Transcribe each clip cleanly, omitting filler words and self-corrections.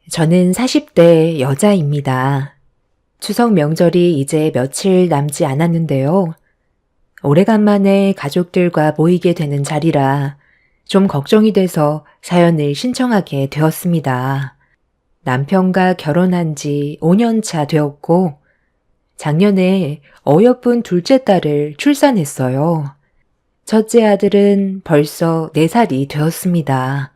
저는 40대 여자입니다. 추석 명절이 이제 며칠 남지 않았는데요. 오래간만에 가족들과 모이게 되는 자리라 좀 걱정이 돼서 사연을 신청하게 되었습니다. 남편과 결혼한 지 5년 차 되었고, 작년에 어여쁜 둘째 딸을 출산했어요. 첫째 아들은 벌써 4살이 되었습니다.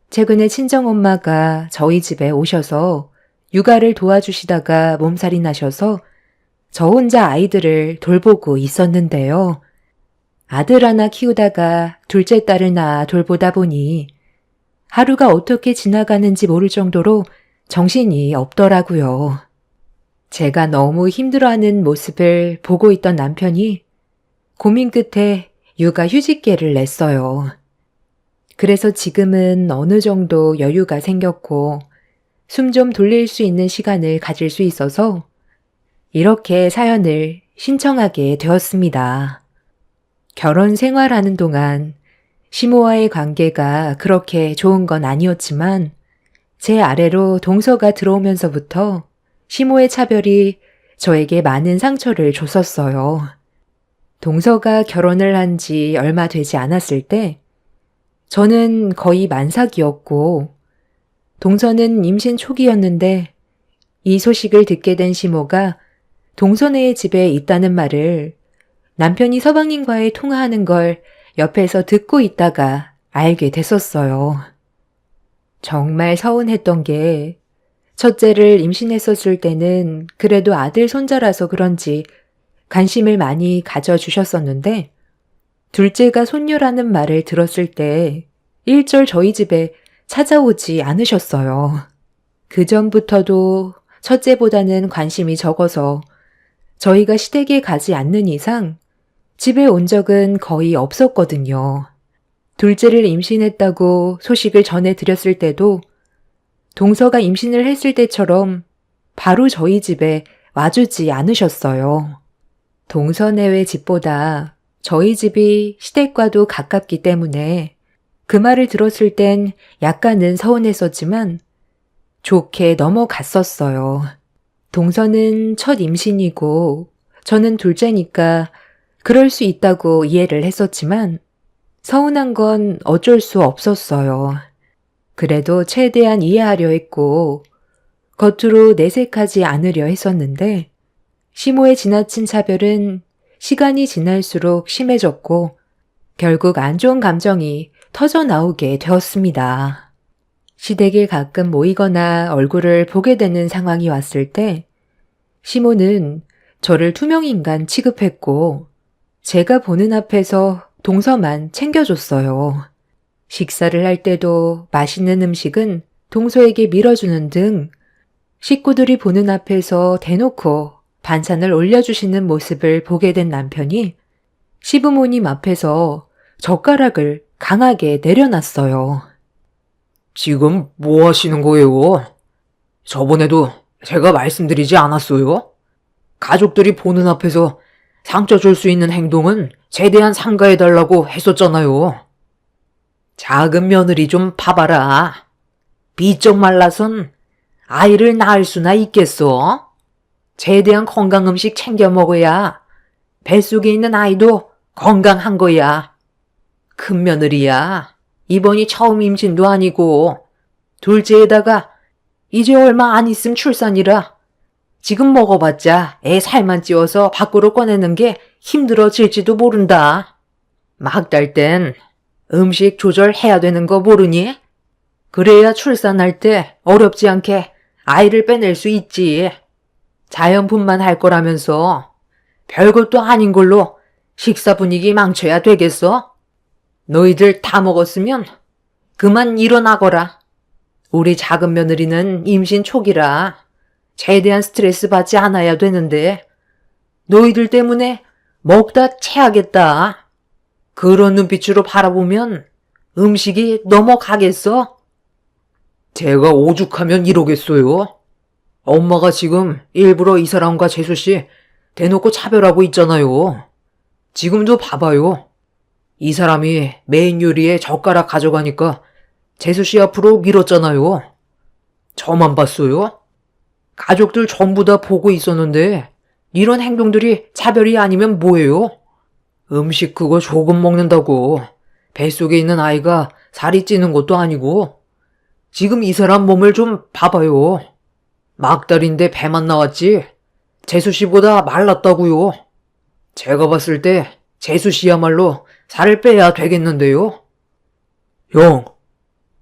최근에 친정엄마가 저희 집에 오셔서 육아를 도와주시다가 몸살이 나셔서 저 혼자 아이들을 돌보고 있었는데요. 아들 하나 키우다가 둘째 딸을 낳아 돌보다 보니 하루가 어떻게 지나가는지 모를 정도로 정신이 없더라고요. 제가 너무 힘들어하는 모습을 보고 있던 남편이 고민 끝에 육아 휴직계를 냈어요. 그래서 지금은 어느 정도 여유가 생겼고 숨 좀 돌릴 수 있는 시간을 가질 수 있어서 이렇게 사연을 신청하게 되었습니다. 결혼 생활하는 동안 시모와의 관계가 그렇게 좋은 건 아니었지만 제 아래로 동서가 들어오면서부터 시모의 차별이 저에게 많은 상처를 줬었어요. 동서가 결혼을 한 지 얼마 되지 않았을 때 저는 거의 만삭이었고 동서는 임신 초기였는데 이 소식을 듣게 된 시모가 동서네의 집에 있다는 말을 남편이 서방님과의 통화하는 걸 옆에서 듣고 있다가 알게 됐었어요. 정말 서운했던 게 첫째를 임신했었을 때는 그래도 아들 손자라서 그런지 관심을 많이 가져주셨었는데 둘째가 손녀라는 말을 들었을 때 일절 저희 집에 찾아오지 않으셨어요. 그전부터도 첫째보다는 관심이 적어서 저희가 시댁에 가지 않는 이상 집에 온 적은 거의 없었거든요. 둘째를 임신했다고 소식을 전해드렸을 때도 동서가 임신을 했을 때처럼 바로 저희 집에 와주지 않으셨어요. 동서네외 집보다 저희 집이 시댁과도 가깝기 때문에 그 말을 들었을 땐 약간은 서운했었지만 좋게 넘어갔었어요. 동서는 첫 임신이고 저는 둘째니까 그럴 수 있다고 이해를 했었지만 서운한 건 어쩔 수 없었어요. 그래도 최대한 이해하려 했고 겉으로 내색하지 않으려 했었는데 시모의 지나친 차별은 시간이 지날수록 심해졌고 결국 안 좋은 감정이 터져 나오게 되었습니다. 시댁에 가끔 모이거나 얼굴을 보게 되는 상황이 왔을 때 시모는 저를 투명인간 취급했고 제가 보는 앞에서 동서만 챙겨줬어요. 식사를 할 때도 맛있는 음식은 동서에게 밀어주는 등 식구들이 보는 앞에서 대놓고 반찬을 올려주시는 모습을 보게 된 남편이 시부모님 앞에서 젓가락을 강하게 내려놨어요. 지금 뭐 하시는 거예요? 저번에도 제가 말씀드리지 않았어요? 가족들이 보는 앞에서 상처 줄 수 있는 행동은 최대한 삼가해달라고 했었잖아요. 작은 며느리 좀 봐봐라. 비쩍 말라선 아이를 낳을 수나 있겠어? 최대한 건강 음식 챙겨 먹어야 뱃속에 있는 아이도 건강한 거야. 큰 며느리야. 이번이 처음 임신도 아니고 둘째에다가 이제 얼마 안 있음 출산이라 지금 먹어봤자 애 살만 찌워서 밖으로 꺼내는 게 힘들어질지도 모른다. 막 딸 땐 음식 조절해야 되는 거 모르니? 그래야 출산할 때 어렵지 않게 아이를 빼낼 수 있지. 자연분만 할 거라면서 별것도 아닌 걸로 식사 분위기 망쳐야 되겠어? 너희들 다 먹었으면 그만 일어나거라. 우리 작은 며느리는 임신 초기라 최대한 스트레스 받지 않아야 되는데 너희들 때문에 먹다 체하겠다. 그런 눈빛으로 바라보면 음식이 넘어가겠어? 제가 오죽하면 이러겠어요? 엄마가 지금 일부러 이 사람과 재수씨 대놓고 차별하고 있잖아요. 지금도 봐봐요. 이 사람이 메인 요리에 젓가락 가져가니까 재수씨 앞으로 밀었잖아요. 저만 봤어요? 가족들 전부 다 보고 있었는데 이런 행동들이 차별이 아니면 뭐예요? 음식 그거 조금 먹는다고 뱃속에 있는 아이가 살이 찌는 것도 아니고 지금 이 사람 몸을 좀 봐봐요. 막달인데 배만 나왔지 재수 씨보다 말랐다고요. 제가 봤을 때 재수 씨야말로 살을 빼야 되겠는데요. 형,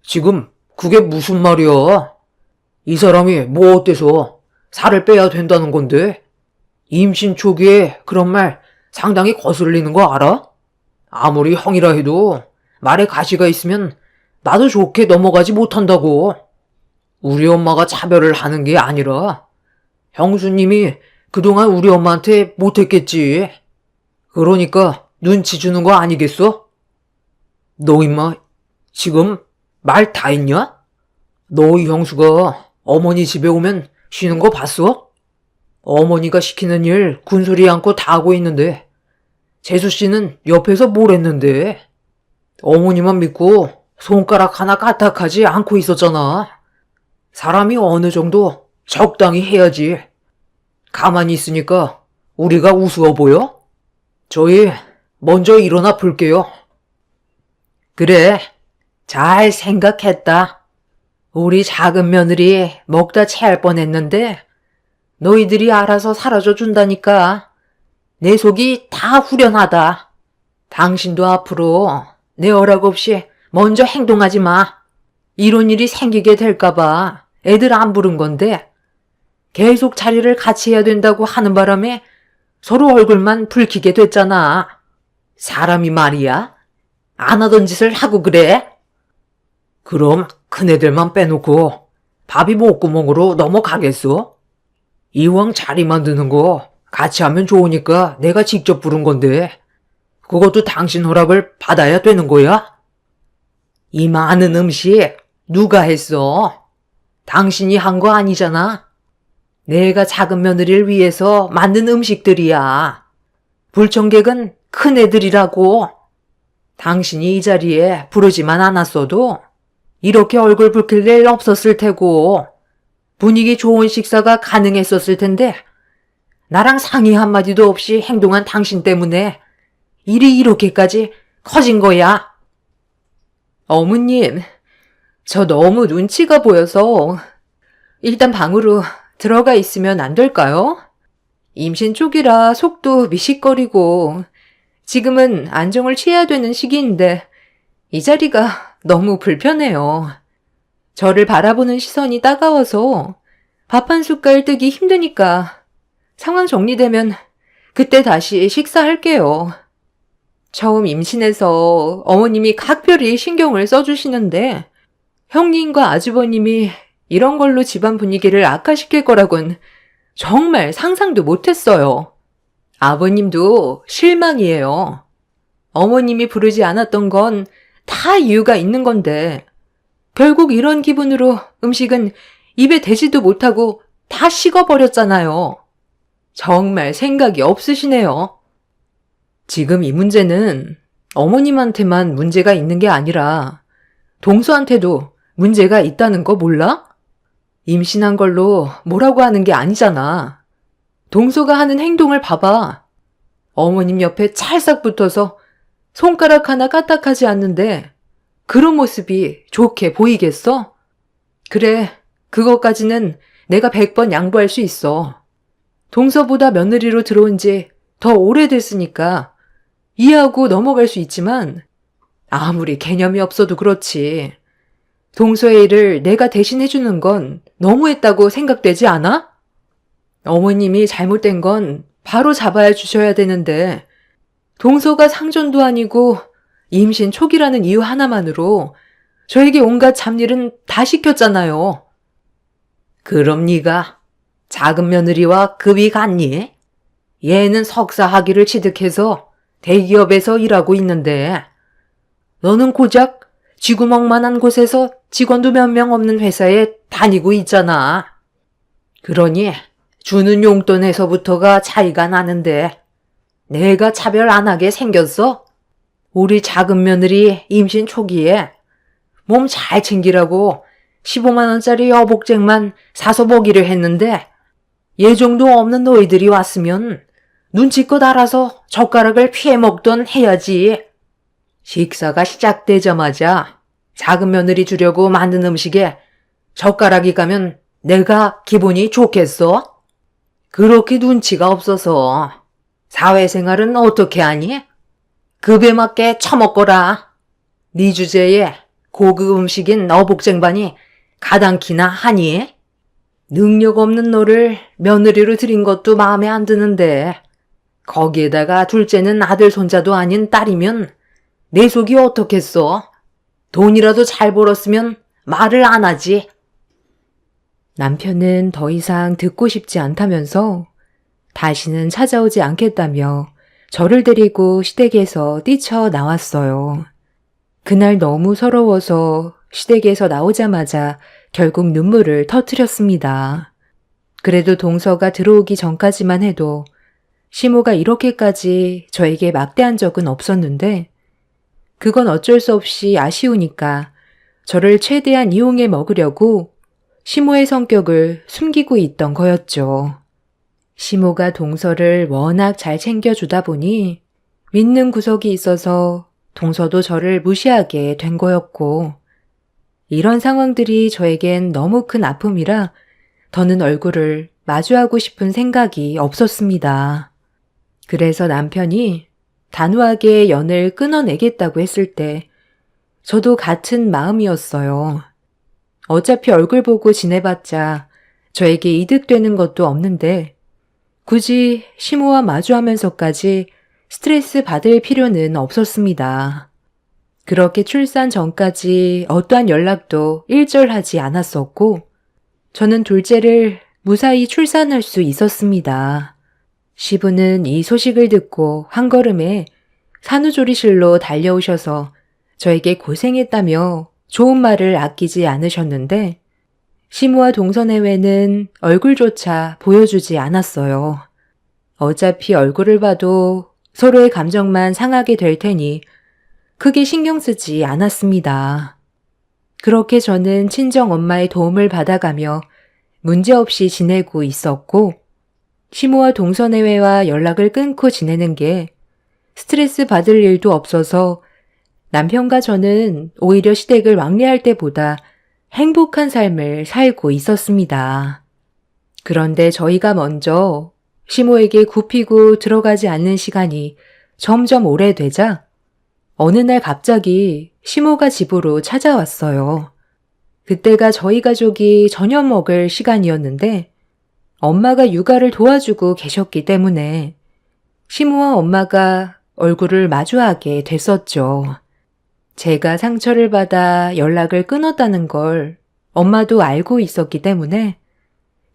지금 그게 무슨 말이야? 이 사람이 뭐 어때서 살을 빼야 된다는 건데? 임신 초기에 그런 말 상당히 거슬리는 거 알아? 아무리 형이라 해도 말에 가시가 있으면 나도 좋게 넘어가지 못한다고. 우리 엄마가 차별을 하는 게 아니라 형수님이 그동안 우리 엄마한테 못했겠지. 그러니까 눈치 주는 거 아니겠어? 너 임마 지금 말 다 했냐? 너희 형수가 어머니 집에 오면 쉬는 거 봤어? 어머니가 시키는 일 군소리 않고 다 하고 있는데 재수 씨는 옆에서 뭘 했는데? 어머니만 믿고 손가락 하나 까딱하지 않고 있었잖아. 사람이 어느 정도 적당히 해야지. 가만히 있으니까 우리가 우스워 보여? 저희 먼저 일어나 볼게요. 그래, 잘 생각했다. 우리 작은 며느리 먹다 체할 뻔했는데 너희들이 알아서 사라져 준다니까. 내 속이 다 후련하다. 당신도 앞으로 내 허락 없이 먼저 행동하지 마. 이런 일이 생기게 될까봐 애들 안 부른 건데 계속 자리를 같이 해야 된다고 하는 바람에 서로 얼굴만 붉히게 됐잖아. 사람이 말이야? 안 하던 짓을 하고 그래? 그럼 큰애들만 빼놓고 밥이 목구멍으로 넘어가겠어? 이왕 자리 만드는 거 같이 하면 좋으니까 내가 직접 부른 건데 그것도 당신 허락을 받아야 되는 거야? 이 많은 음식 누가 했어? 당신이 한 거 아니잖아. 내가 작은 며느리를 위해서 만든 음식들이야. 불청객은 큰애들이라고. 당신이 이 자리에 부르지만 않았어도 이렇게 얼굴 붉힐 일 없었을 테고 분위기 좋은 식사가 가능했었을 텐데 나랑 상의 한마디도 없이 행동한 당신 때문에 일이 이렇게까지 커진 거야. 어머님, 저 너무 눈치가 보여서 일단 방으로 들어가 있으면 안 될까요? 임신 초기라 속도 미식거리고 지금은 안정을 취해야 되는 시기인데 이 자리가 너무 불편해요. 저를 바라보는 시선이 따가워서 밥 한 숟갈 뜨기 힘드니까 상황 정리되면 그때 다시 식사할게요. 처음 임신해서 어머님이 각별히 신경을 써주시는데 형님과 아주버님이 이런 걸로 집안 분위기를 악화시킬 거라곤 정말 상상도 못했어요. 아버님도 실망이에요. 어머님이 부르지 않았던 건 다 이유가 있는 건데 결국 이런 기분으로 음식은 입에 대지도 못하고 다 식어버렸잖아요. 정말 생각이 없으시네요. 지금 이 문제는 어머님한테만 문제가 있는 게 아니라 동서한테도 문제가 있다는 거 몰라? 임신한 걸로 뭐라고 하는 게 아니잖아. 동서가 하는 행동을 봐봐. 어머님 옆에 찰싹 붙어서 손가락 하나 까딱하지 않는데 그런 모습이 좋게 보이겠어? 그래, 그것까지는 내가 100번 양보할 수 있어. 동서보다 며느리로 들어온 지 더 오래됐으니까 이해하고 넘어갈 수 있지만 아무리 개념이 없어도 그렇지. 동서의 일을 내가 대신 해주는 건 너무했다고 생각되지 않아? 어머님이 잘못된 건 바로 잡아야 주셔야 되는데 동서가 상전도 아니고 임신 초기라는 이유 하나만으로 저에게 온갖 잡일은 다 시켰잖아요. 그럼 네가 작은 며느리와 급이 같니? 얘는 석사 학위를 취득해서 대기업에서 일하고 있는데 너는 고작 쥐구멍만한 곳에서 직원도 몇 명 없는 회사에 다니고 있잖아. 그러니 주는 용돈에서부터가 차이가 나는데 내가 차별 안 하게 생겼어? 우리 작은 며느리 임신 초기에 몸 잘 챙기라고 15만 원짜리 여복쟁만 사서 먹이려 했는데 예정도 없는 너희들이 왔으면 눈치껏 알아서 젓가락을 피해 먹던 해야지. 식사가 시작되자마자 작은 며느리 주려고 만든 음식에 젓가락이 가면 내가 기분이 좋겠어? 그렇게 눈치가 없어서 사회생활은 어떻게 하니? 급에 맞게 처먹거라. 네 주제에 고급 음식인 어복쟁반이 가당키나 하니? 능력 없는 너를 며느리로 들인 것도 마음에 안 드는데 거기에다가 둘째는 아들 손자도 아닌 딸이면 내 속이 어떻겠어? 돈이라도 잘 벌었으면 말을 안 하지. 남편은 더 이상 듣고 싶지 않다면서 다시는 찾아오지 않겠다며 저를 데리고 시댁에서 뛰쳐나왔어요. 그날 너무 서러워서 시댁에서 나오자마자 결국 눈물을 터뜨렸습니다. 그래도 동서가 들어오기 전까지만 해도 시모가 이렇게까지 저에게 막대한 적은 없었는데 그건 어쩔 수 없이 아쉬우니까 저를 최대한 이용해 먹으려고 시모의 성격을 숨기고 있던 거였죠. 시모가 동서를 워낙 잘 챙겨주다 보니 믿는 구석이 있어서 동서도 저를 무시하게 된 거였고 이런 상황들이 저에겐 너무 큰 아픔이라 더는 얼굴을 마주하고 싶은 생각이 없었습니다. 그래서 남편이 단호하게 연을 끊어내겠다고 했을 때 저도 같은 마음이었어요. 어차피 얼굴 보고 지내봤자 저에게 이득되는 것도 없는데 굳이 시모와 마주하면서까지 스트레스 받을 필요는 없었습니다. 그렇게 출산 전까지 어떠한 연락도 일절하지 않았었고 저는 둘째를 무사히 출산할 수 있었습니다. 시부는 이 소식을 듣고 한 걸음에 산후조리실로 달려오셔서 저에게 고생했다며 좋은 말을 아끼지 않으셨는데 시모와 동서내외는 얼굴조차 보여주지 않았어요. 어차피 얼굴을 봐도 서로의 감정만 상하게 될 테니 크게 신경 쓰지 않았습니다. 그렇게 저는 친정 엄마의 도움을 받아가며 문제없이 지내고 있었고 시모와 동서내외와 연락을 끊고 지내는 게 스트레스 받을 일도 없어서 남편과 저는 오히려 시댁을 왕래할 때보다 행복한 삶을 살고 있었습니다. 그런데 저희가 먼저 시모에게 굽히고 들어가지 않는 시간이 점점 오래되자 어느 날 갑자기 시모가 집으로 찾아왔어요. 그때가 저희 가족이 저녁 먹을 시간이었는데 엄마가 육아를 도와주고 계셨기 때문에 시모와 엄마가 얼굴을 마주하게 됐었죠. 제가 상처를 받아 연락을 끊었다는 걸 엄마도 알고 있었기 때문에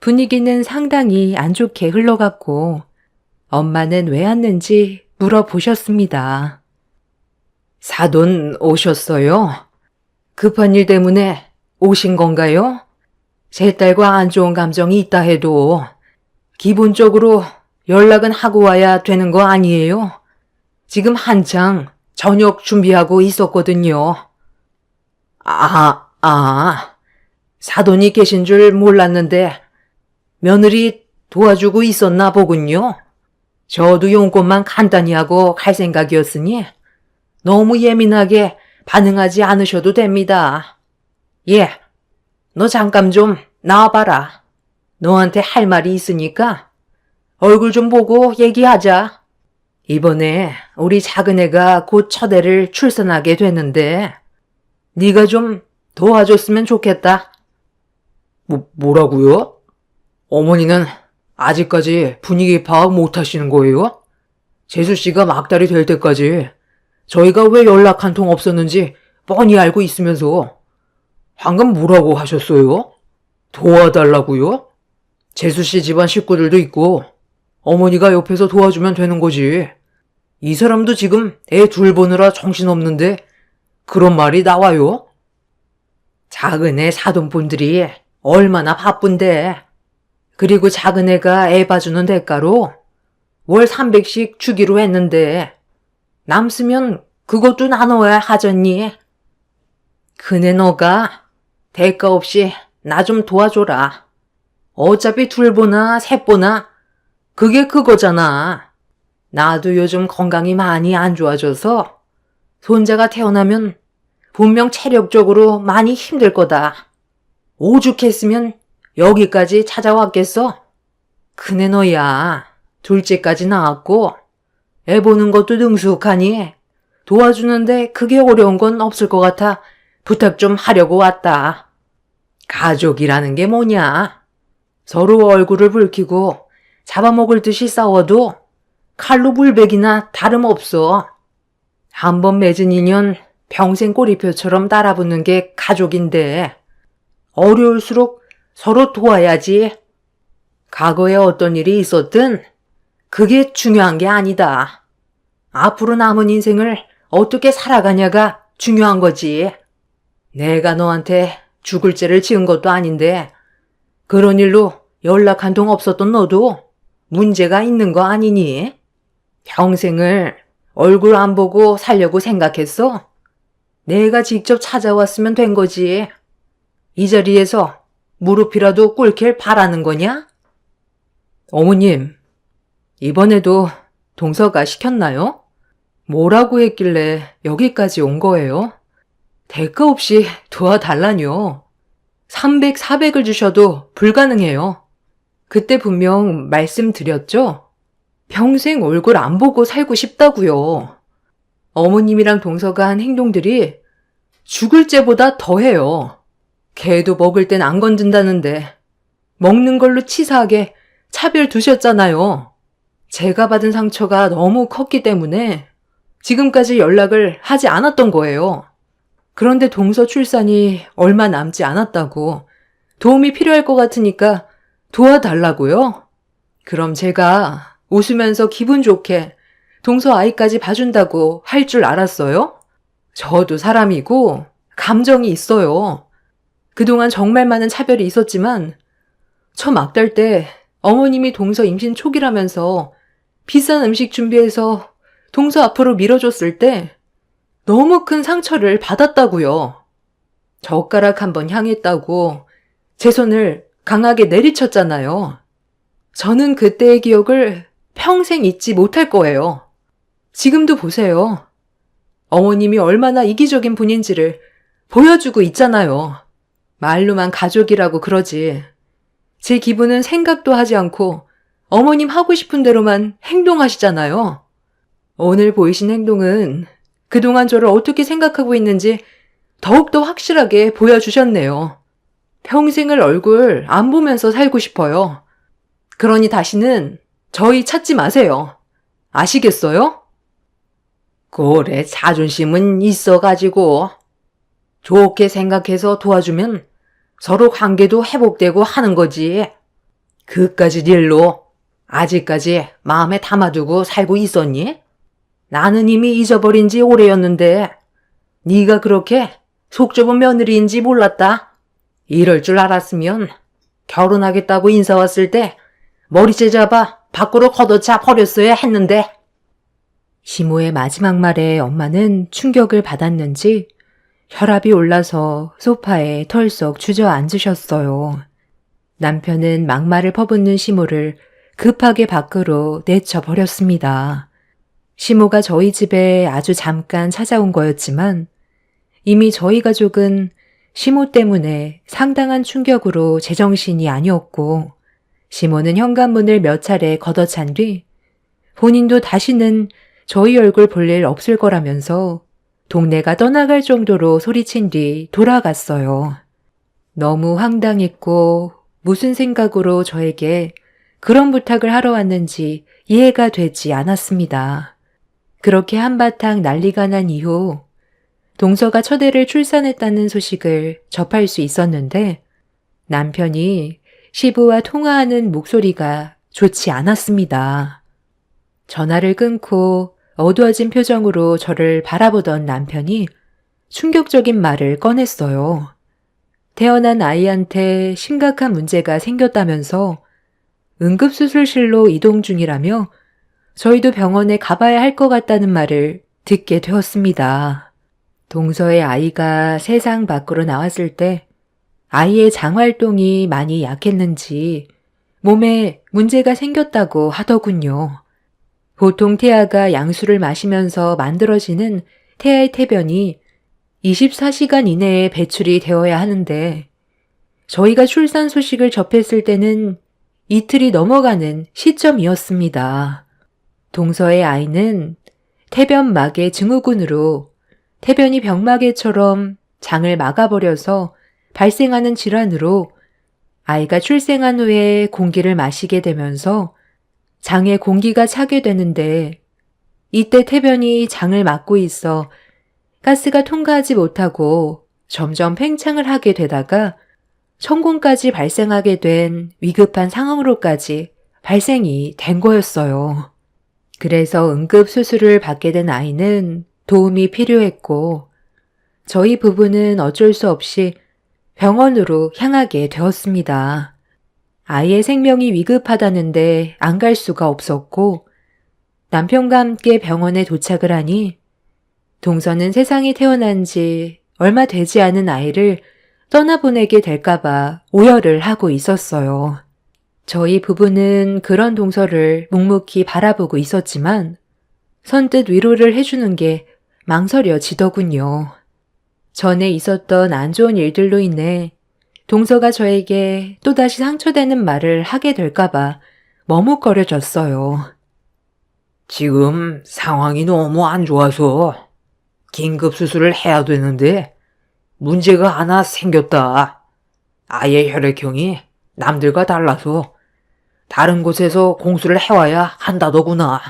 분위기는 상당히 안 좋게 흘러갔고 엄마는 왜 왔는지 물어보셨습니다. 사돈 오셨어요? 급한 일 때문에 오신 건가요? 제 딸과 안 좋은 감정이 있다 해도 기본적으로 연락은 하고 와야 되는 거 아니에요? 지금 한창 저녁 준비하고 있었거든요. 사돈이 계신 줄 몰랐는데 며느리 도와주고 있었나 보군요. 저도 용건만 간단히 하고 갈 생각이었으니 너무 예민하게 반응하지 않으셔도 됩니다. 예, 너 잠깐 좀 나와봐라. 너한테 할 말이 있으니까 얼굴 좀 보고 얘기하자. 이번에 우리 작은애가 곧 첫애를 출산하게 되는데 네가 좀 도와줬으면 좋겠다. 뭐라고요? 어머니는 아직까지 분위기 파악 못 하시는 거예요? 재수씨가 막달이 될 때까지 저희가 왜 연락 한 통 없었는지 뻔히 알고 있으면서 방금 뭐라고 하셨어요? 도와달라고요? 재수씨 집안 식구들도 있고 어머니가 옆에서 도와주면 되는 거지. 이 사람도 지금 애 둘 보느라 정신없는데 그런 말이 나와요? 작은애 사돈분들이 얼마나 바쁜데. 그리고 작은애가 애 봐주는 대가로 월 300씩 주기로 했는데 남으면 그것도 나눠야 하잖니. 그네 너가 대가 없이 나 좀 도와줘라. 어차피 둘보나 셋보나 그게 그거잖아. 나도 요즘 건강이 많이 안 좋아져서 손자가 태어나면 분명 체력적으로 많이 힘들 거다. 오죽했으면 여기까지 찾아왔겠어? 큰애 너야. 둘째까지 나왔고 애 보는 것도 능숙하니 도와주는데 그게 어려운 건 없을 것 같아 부탁 좀 하려고 왔다. 가족이라는 게 뭐냐? 서로 얼굴을 붉히고 잡아먹을 듯이 싸워도 칼로 물베기나 다름없어. 한번 맺은 인연 평생 꼬리표처럼 따라붙는 게 가족인데 어려울수록 서로 도와야지. 과거에 어떤 일이 있었든 그게 중요한 게 아니다. 앞으로 남은 인생을 어떻게 살아가냐가 중요한 거지. 내가 너한테 죽을 죄를 지은 것도 아닌데 그런 일로 연락 한 통 없었던 너도 문제가 있는 거 아니니? 평생을 얼굴 안 보고 살려고 생각했어? 내가 직접 찾아왔으면 된 거지. 이 자리에서 무릎이라도 꿇길 바라는 거냐? 어머님, 이번에도 동서가 시켰나요? 뭐라고 했길래 여기까지 온 거예요? 대가 없이 도와달라뇨. 300, 400을 주셔도 불가능해요. 그때 분명 말씀드렸죠? 평생 얼굴 안 보고 살고 싶다고요. 어머님이랑 동서가 한 행동들이 죽을 죄보다 더해요. 개도 먹을 땐 안 건든다는데 먹는 걸로 치사하게 차별 두셨잖아요. 제가 받은 상처가 너무 컸기 때문에 지금까지 연락을 하지 않았던 거예요. 그런데 동서 출산이 얼마 남지 않았다고 도움이 필요할 것 같으니까 도와달라고요? 그럼 제가 웃으면서 기분 좋게 동서 아이까지 봐준다고 할 줄 알았어요? 저도 사람이고 감정이 있어요. 그동안 정말 많은 차별이 있었지만 저 막달 때 어머님이 동서 임신 초기라면서 비싼 음식 준비해서 동서 앞으로 밀어줬을 때 너무 큰 상처를 받았다고요. 젓가락 한번 향했다고 제 손을 강하게 내리쳤잖아요. 저는 그때의 기억을 평생 잊지 못할 거예요. 지금도 보세요. 어머님이 얼마나 이기적인 분인지를 보여주고 있잖아요. 말로만 가족이라고 그러지. 제 기분은 생각도 하지 않고 어머님 하고 싶은 대로만 행동하시잖아요. 오늘 보이신 행동은 그동안 저를 어떻게 생각하고 있는지 더욱더 확실하게 보여주셨네요. 평생을 얼굴 안 보면서 살고 싶어요. 그러니 다시는 저희 찾지 마세요. 아시겠어요? 그래, 자존심은 있어가지고 좋게 생각해서 도와주면 서로 관계도 회복되고 하는 거지. 그까짓 일로 아직까지 마음에 담아두고 살고 있었니? 나는 이미 잊어버린 지 오래였는데 네가 그렇게 속 좁은 며느리인지 몰랐다. 이럴 줄 알았으면 결혼하겠다고 인사 왔을 때 머리채 잡아 밖으로 걷어차 버렸어야 했는데. 시모의 마지막 말에 엄마는 충격을 받았는지 혈압이 올라서 소파에 털썩 주저앉으셨어요. 남편은 막말을 퍼붓는 시모를 급하게 밖으로 내쳐버렸습니다. 시모가 저희 집에 아주 잠깐 찾아온 거였지만 이미 저희 가족은 시모 때문에 상당한 충격으로 제정신이 아니었고 시모는 현관문을 몇 차례 걷어찬 뒤 본인도 다시는 저희 얼굴 볼 일 없을 거라면서 동네가 떠나갈 정도로 소리친 뒤 돌아갔어요. 너무 황당했고 무슨 생각으로 저에게 그런 부탁을 하러 왔는지 이해가 되지 않았습니다. 그렇게 한바탕 난리가 난 이후 동서가 첫애를 출산했다는 소식을 접할 수 있었는데 남편이 시부와 통화하는 목소리가 좋지 않았습니다. 전화를 끊고 어두워진 표정으로 저를 바라보던 남편이 충격적인 말을 꺼냈어요. 태어난 아이한테 심각한 문제가 생겼다면서 응급수술실로 이동 중이라며 저희도 병원에 가봐야 할 것 같다는 말을 듣게 되었습니다. 동서의 아이가 세상 밖으로 나왔을 때 아이의 장활동이 많이 약했는지 몸에 문제가 생겼다고 하더군요. 보통 태아가 양수를 마시면서 만들어지는 태아의 태변이 24시간 이내에 배출이 되어야 하는데 저희가 출산 소식을 접했을 때는 이틀이 넘어가는 시점이었습니다. 동서의 아이는 태변막의 증후군으로 태변이 병마개처럼 장을 막아버려서 발생하는 질환으로 아이가 출생한 후에 공기를 마시게 되면서 장에 공기가 차게 되는데 이때 태변이 장을 막고 있어 가스가 통과하지 못하고 점점 팽창을 하게 되다가 천공까지 발생하게 된 위급한 상황으로까지 발생이 된 거였어요. 그래서 응급 수술을 받게 된 아이는 도움이 필요했고 저희 부부는 어쩔 수 없이 병원으로 향하게 되었습니다. 아이의 생명이 위급하다는데 안 갈 수가 없었고 남편과 함께 병원에 도착을 하니 동서는 세상에 태어난 지 얼마 되지 않은 아이를 떠나보내게 될까봐 우려를 하고 있었어요. 저희 부부는 그런 동서를 묵묵히 바라보고 있었지만 선뜻 위로를 해주는 게 망설여지더군요. 전에 있었던 안 좋은 일들로 인해 동서가 저에게 또다시 상처되는 말을 하게 될까봐 머뭇거려졌어요. 지금 상황이 너무 안 좋아서 긴급 수술을 해야 되는데 문제가 하나 생겼다. 아이의 혈액형이 남들과 달라서 다른 곳에서 공수를 해와야 한다더구나.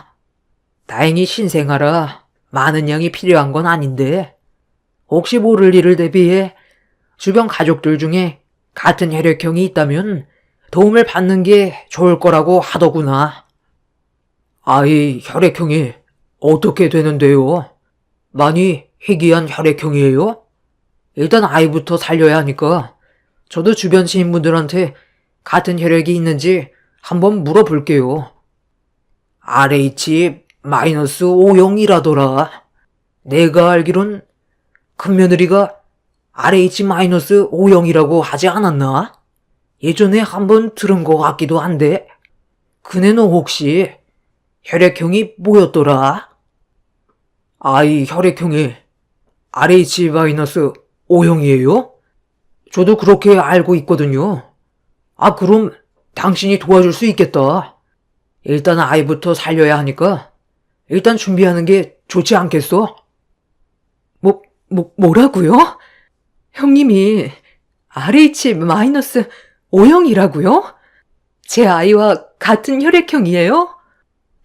다행히 신생아라 많은 양이 필요한 건 아닌데 혹시 모를 일을 대비해 주변 가족들 중에 같은 혈액형이 있다면 도움을 받는 게 좋을 거라고 하더구나. 아이 혈액형이 어떻게 되는데요? 많이 희귀한 혈액형이에요? 일단 아이부터 살려야 하니까 저도 주변 지인분들한테 같은 혈액이 있는지 한번 물어볼게요. RH-O형이라더라. 내가 알기론 큰며느리가 RH-O형이라고 하지 않았나? 예전에 한번 들은 것 같기도 한데 그네는 혹시 혈액형이 뭐였더라? 아이 혈액형이 RH-O형이에요? 저도 그렇게 알고 있거든요. 아, 그럼 당신이 도와줄 수 있겠다. 일단 아이부터 살려야 하니까 일단 준비하는 게 좋지 않겠어? 뭐라고요? 형님이 RH-O형이라고요? 제 아이와 같은 혈액형이에요?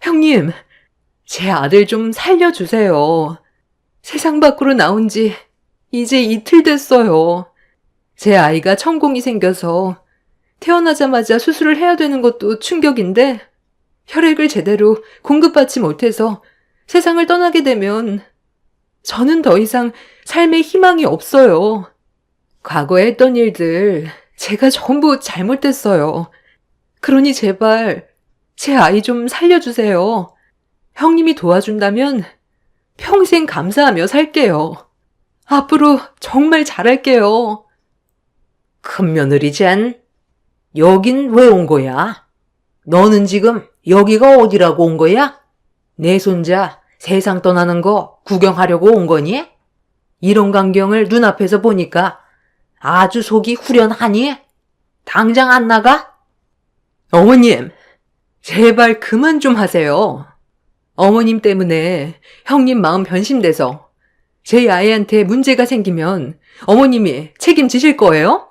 형님, 제 아들 좀 살려주세요. 세상 밖으로 나온 지 이제 이틀 됐어요. 제 아이가 천공이 생겨서 태어나자마자 수술을 해야 되는 것도 충격인데 혈액을 제대로 공급받지 못해서 세상을 떠나게 되면 저는 더 이상 삶에 희망이 없어요. 과거에 했던 일들 제가 전부 잘못했어요. 그러니 제발 제 아이 좀 살려주세요. 형님이 도와준다면 평생 감사하며 살게요. 앞으로 정말 잘할게요. 큰며느리잔, 여긴 왜 온 거야? 너는 지금 여기가 어디라고 온 거야? 내 손자 세상 떠나는 거 구경하려고 온 거니? 이런 광경을 눈앞에서 보니까 아주 속이 후련하니? 당장 안 나가? 어머님, 제발 그만 좀 하세요. 어머님 때문에 형님 마음 변심돼서 제 아이한테 문제가 생기면 어머님이 책임지실 거예요?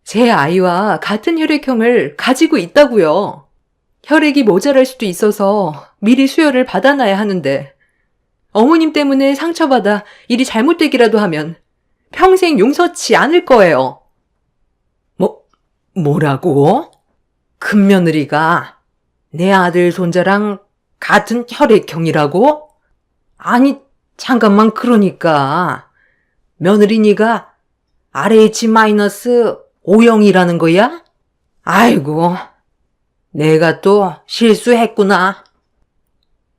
제 아이와 같은 혈액형을 가지고 있다고요. 혈액이 모자랄 수도 있어서 미리 수혈을 받아놔야 하는데 어머님 때문에 상처받아 일이 잘못되기라도 하면 평생 용서치 않을 거예요. 뭐라고? 큰며느리가 내 아들 손자랑 같은 혈액형이라고? 아니, 잠깐만, 그러니까 며느리 네가 RH-O형이라는 거야? 아이고, 내가 또 실수했구나.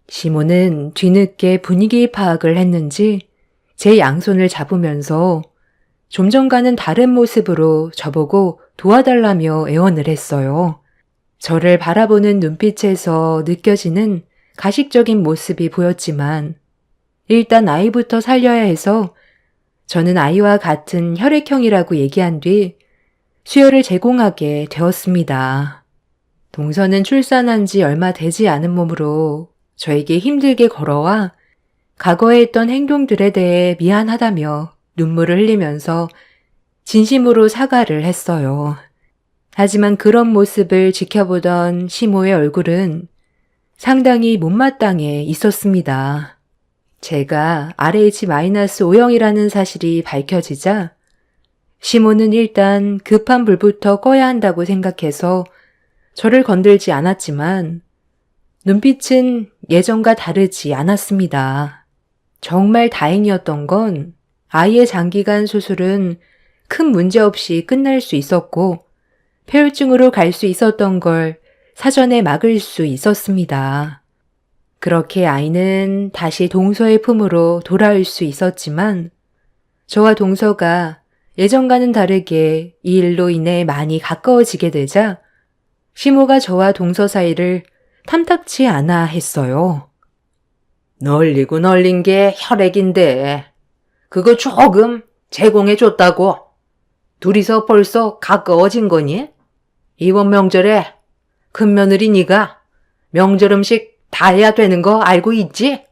시모는 뒤늦게 분위기 파악을 했는지 제 양손을 잡으면서 좀 전과는 다른 모습으로 저보고 도와달라며 애원을 했어요. 저를 바라보는 눈빛에서 느껴지는 가식적인 모습이 보였지만 일단 아이부터 살려야 해서 저는 아이와 같은 혈액형이라고 얘기한 뒤 수혈을 제공하게 되었습니다. 동서는 출산한 지 얼마 되지 않은 몸으로 저에게 힘들게 걸어와 과거에 했던 행동들에 대해 미안하다며 눈물을 흘리면서 진심으로 사과를 했어요. 하지만 그런 모습을 지켜보던 시모의 얼굴은 상당히 못마땅해 있었습니다. 제가 RH-5형이라는 사실이 밝혀지자 시모는 일단 급한 불부터 꺼야 한다고 생각해서 저를 건들지 않았지만 눈빛은 예전과 다르지 않았습니다. 정말 다행이었던 건 아이의 장기간 수술은 큰 문제 없이 끝날 수 있었고 폐혈증으로 갈 수 있었던 걸 사전에 막을 수 있었습니다. 그렇게 아이는 다시 동서의 품으로 돌아올 수 있었지만 저와 동서가 예전과는 다르게 이 일로 인해 많이 가까워지게 되자 시모가 저와 동서 사이를 탐탁치 않아 했어요. 널리고 널린 게 혈액인데 그거 조금 제공해줬다고 둘이서 벌써 가까워진 거니? 이번 명절에 큰며느리 네가 명절 음식 다 해야 되는 거 알고 있지?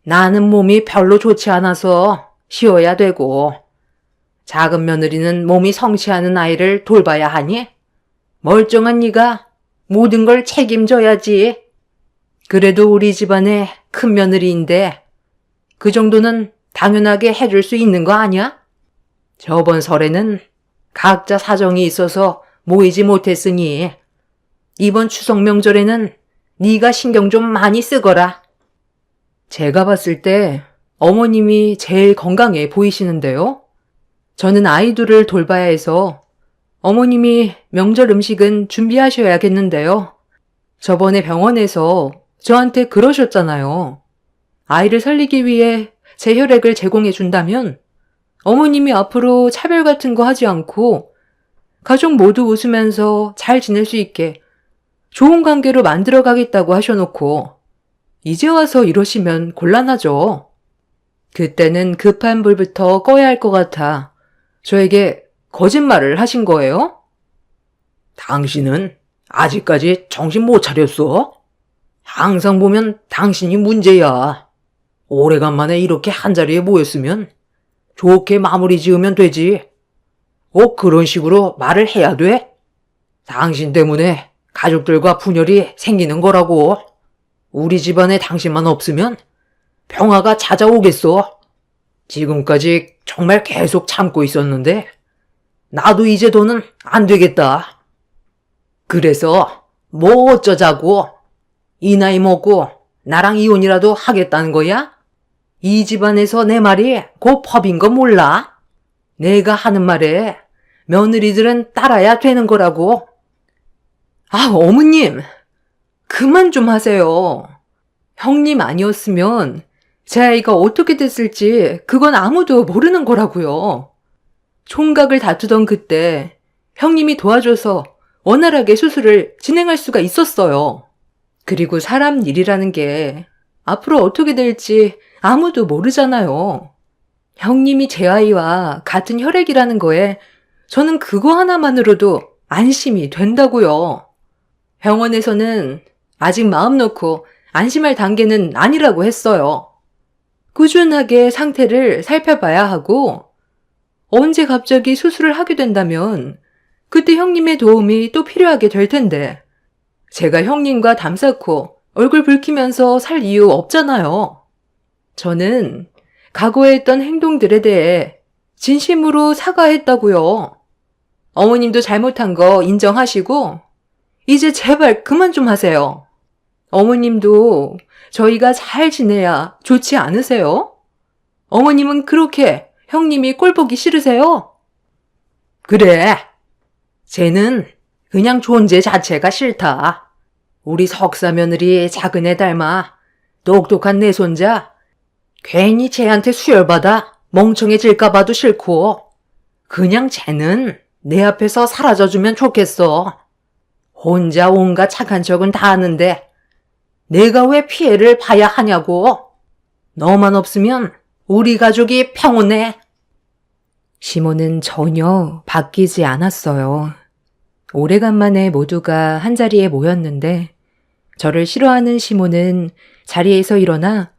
나는 몸이 별로 좋지 않아서 쉬어야 되고 작은 며느리는 몸이 성취하는 아이를 돌봐야 하니 멀쩡한 네가 모든 걸 책임져야지. 그래도 우리 집안의 큰 며느리인데 그 정도는 당연하게 해줄 수 있는 거 아니야? 저번 설에는 각자 사정이 있어서 모이지 못했으니 이번 추석 명절에는 네가 신경 좀 많이 쓰거라. 제가 봤을 때 어머님이 제일 건강해 보이시는데요. 저는 아이들을 돌봐야 해서 어머님이 명절 음식은 준비하셔야겠는데요. 저번에 병원에서 저한테 그러셨잖아요. 아이를 살리기 위해 제 혈액을 제공해 준다면 어머님이 앞으로 차별 같은 거 하지 않고 가족 모두 웃으면서 잘 지낼 수 있게 좋은 관계로 만들어 가겠다고 하셔놓고 이제 와서 이러시면 곤란하죠. 그때는 급한 불부터 꺼야 할 것 같아 저에게 거짓말을 하신 거예요? 당신은 아직까지 정신 못 차렸어? 항상 보면 당신이 문제야. 오래간만에 이렇게 한자리에 모였으면 좋게 마무리 지으면 되지. 꼭 그런 식으로 말을 해야 돼? 당신 때문에 가족들과 분열이 생기는 거라고. 우리 집안에 당신만 없으면 평화가 찾아오겠어. 지금까지 정말 계속 참고 있었는데 나도 이제 더는 안 되겠다. 그래서 뭐 어쩌자고. 이 나이 먹고 나랑 이혼이라도 하겠다는 거야? 이 집안에서 내 말이 곧 법인 거 몰라? 내가 하는 말에 며느리들은 따라야 되는 거라고. 아, 어머님! 그만 좀 하세요. 형님 아니었으면 제 아이가 어떻게 됐을지 그건 아무도 모르는 거라고요. 총각을 다투던 그때 형님이 도와줘서 원활하게 수술을 진행할 수가 있었어요. 그리고 사람 일이라는 게 앞으로 어떻게 될지 아무도 모르잖아요. 형님이 제 아이와 같은 혈액이라는 거에 저는 그거 하나만으로도 안심이 된다고요. 병원에서는 아직 마음 놓고 안심할 단계는 아니라고 했어요. 꾸준하게 상태를 살펴봐야 하고 언제 갑자기 수술을 하게 된다면 그때 형님의 도움이 또 필요하게 될 텐데 제가 형님과 담 쌓고 얼굴 붉히면서 살 이유 없잖아요. 저는 과거에 했던 행동들에 대해 진심으로 사과했다고요. 어머님도 잘못한 거 인정하시고 이제 제발 그만 좀 하세요. 어머님도 저희가 잘 지내야 좋지 않으세요? 어머님은 그렇게 형님이 꼴 보기 싫으세요? 그래. 쟤는 그냥 존재 자체가 싫다. 우리 석사 며느리 작은 애 닮아 똑똑한 내 손자 괜히 쟤한테 수혈받아 멍청해질까 봐도 싫고 그냥 쟤는 내 앞에서 사라져주면 좋겠어. 혼자 온갖 착한 척은 다 하는데 내가 왜 피해를 봐야 하냐고. 너만 없으면 우리 가족이 평온해. 시모는 전혀 바뀌지 않았어요. 오래간만에 모두가 한자리에 모였는데 저를 싫어하는 시모는 자리에서 일어나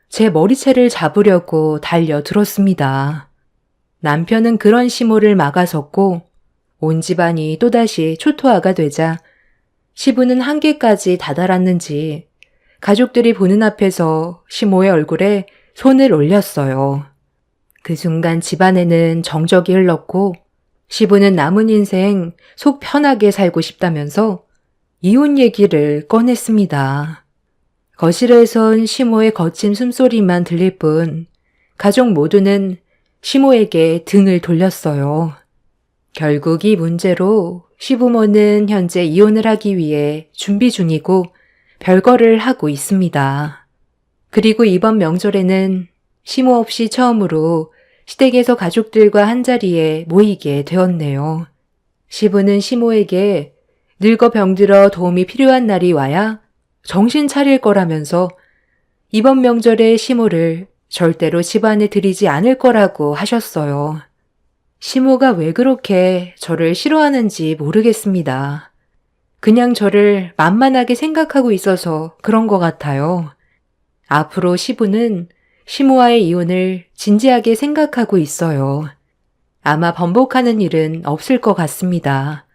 제 머리채를 잡으려고 달려들었습니다. 남편은 그런 시모를 막아섰고 온 집안이 또다시 초토화가 되자 시부는 한계까지 다다랐는지 가족들이 보는 앞에서 시모의 얼굴에 손을 올렸어요. 그 순간 집안에는 정적이 흘렀고 시부는 남은 인생 속 편하게 살고 싶다면서 이혼 얘기를 꺼냈습니다. 거실에선 시모의 거친 숨소리만 들릴 뿐 가족 모두는 시모에게 등을 돌렸어요. 결국 이 문제로 시부모는 현재 이혼을 하기 위해 준비 중이고 별거를 하고 있습니다. 그리고 이번 명절에는 시모 없이 처음으로 시댁에서 가족들과 한자리에 모이게 되었네요. 시부는 시모에게 늙어 병들어 도움이 필요한 날이 와야 정신 차릴 거라면서 이번 명절에 시모를 절대로 집안에 들이지 않을 거라고 하셨어요. 시모가 왜 그렇게 저를 싫어하는지 모르겠습니다. 그냥 저를 만만하게 생각하고 있어서 그런 것 같아요. 앞으로 시부는 시모와의 이혼을 진지하게 생각하고 있어요. 아마 번복하는 일은 없을 것 같습니다.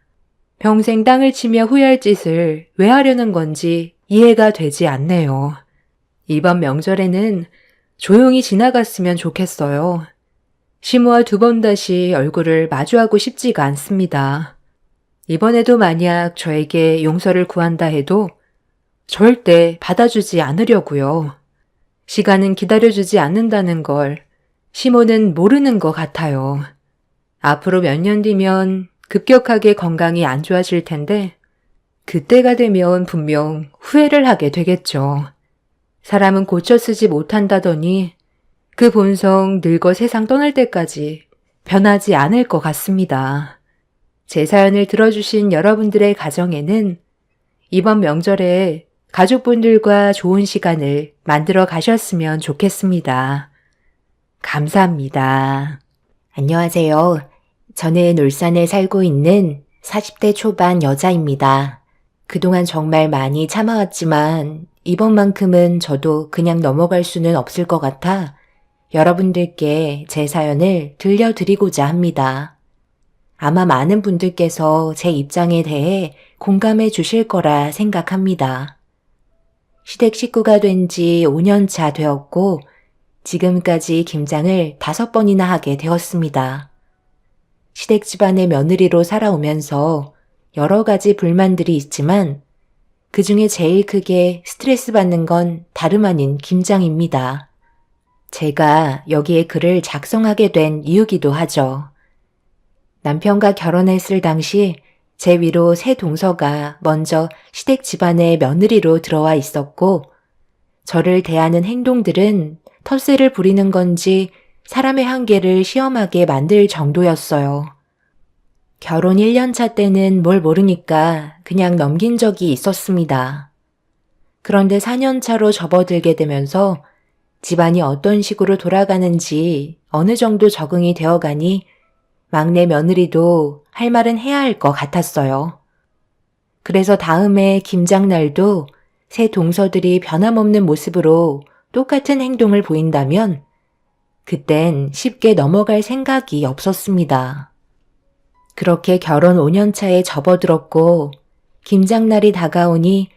평생 땅을 치며 후회할 짓을 왜 하려는 건지 이해가 되지 않네요. 이번 명절에는 조용히 지나갔으면 좋겠어요. 시모와 두 번 다시 얼굴을 마주하고 싶지가 않습니다. 이번에도 만약 저에게 용서를 구한다 해도 절대 받아주지 않으려고요. 시간은 기다려주지 않는다는 걸 시모는 모르는 것 같아요. 앞으로 몇 년 뒤면 급격하게 건강이 안 좋아질 텐데 그때가 되면 분명 후회를 하게 되겠죠. 사람은 고쳐 쓰지 못한다더니 그 본성 늙어 세상 떠날 때까지 변하지 않을 것 같습니다. 제 사연을 들어주신 여러분들의 가정에는 이번 명절에 가족분들과 좋은 시간을 만들어 가셨으면 좋겠습니다. 감사합니다. 안녕하세요. 저는 울산에 살고 있는 40대 초반 여자입니다. 그동안 정말 많이 참아왔지만 이번만큼은 저도 그냥 넘어갈 수는 없을 것 같아 여러분들께 제 사연을 들려드리고자 합니다. 아마 많은 분들께서 제 입장에 대해 공감해 주실 거라 생각합니다. 시댁 식구가 된 지 5년 차 되었고 지금까지 김장을 5번이나 하게 되었습니다. 시댁 집안의 며느리로 살아오면서 여러 가지 불만들이 있지만 그 중에 제일 크게 스트레스 받는 건 다름 아닌 김장입니다. 제가 여기에 글을 작성하게 된 이유기도 하죠. 남편과 결혼했을 당시 제 위로 새 동서가 먼저 시댁 집안의 며느리로 들어와 있었고 저를 대하는 행동들은 텃세를 부리는 건지 사람의 한계를 시험하게 만들 정도였어요. 결혼 1년 차 때는 뭘 모르니까 그냥 넘긴 적이 있었습니다. 그런데 4년 차로 접어들게 되면서 집안이 어떤 식으로 돌아가는지 어느 정도 적응이 되어가니 막내 며느리도 할 말은 해야 할 것 같았어요. 그래서 다음에 김장날도 새 동서들이 변함없는 모습으로 똑같은 행동을 보인다면 그땐 쉽게 넘어갈 생각이 없었습니다. 그렇게 결혼 5년 차에 접어들었고 김장날이 다가오니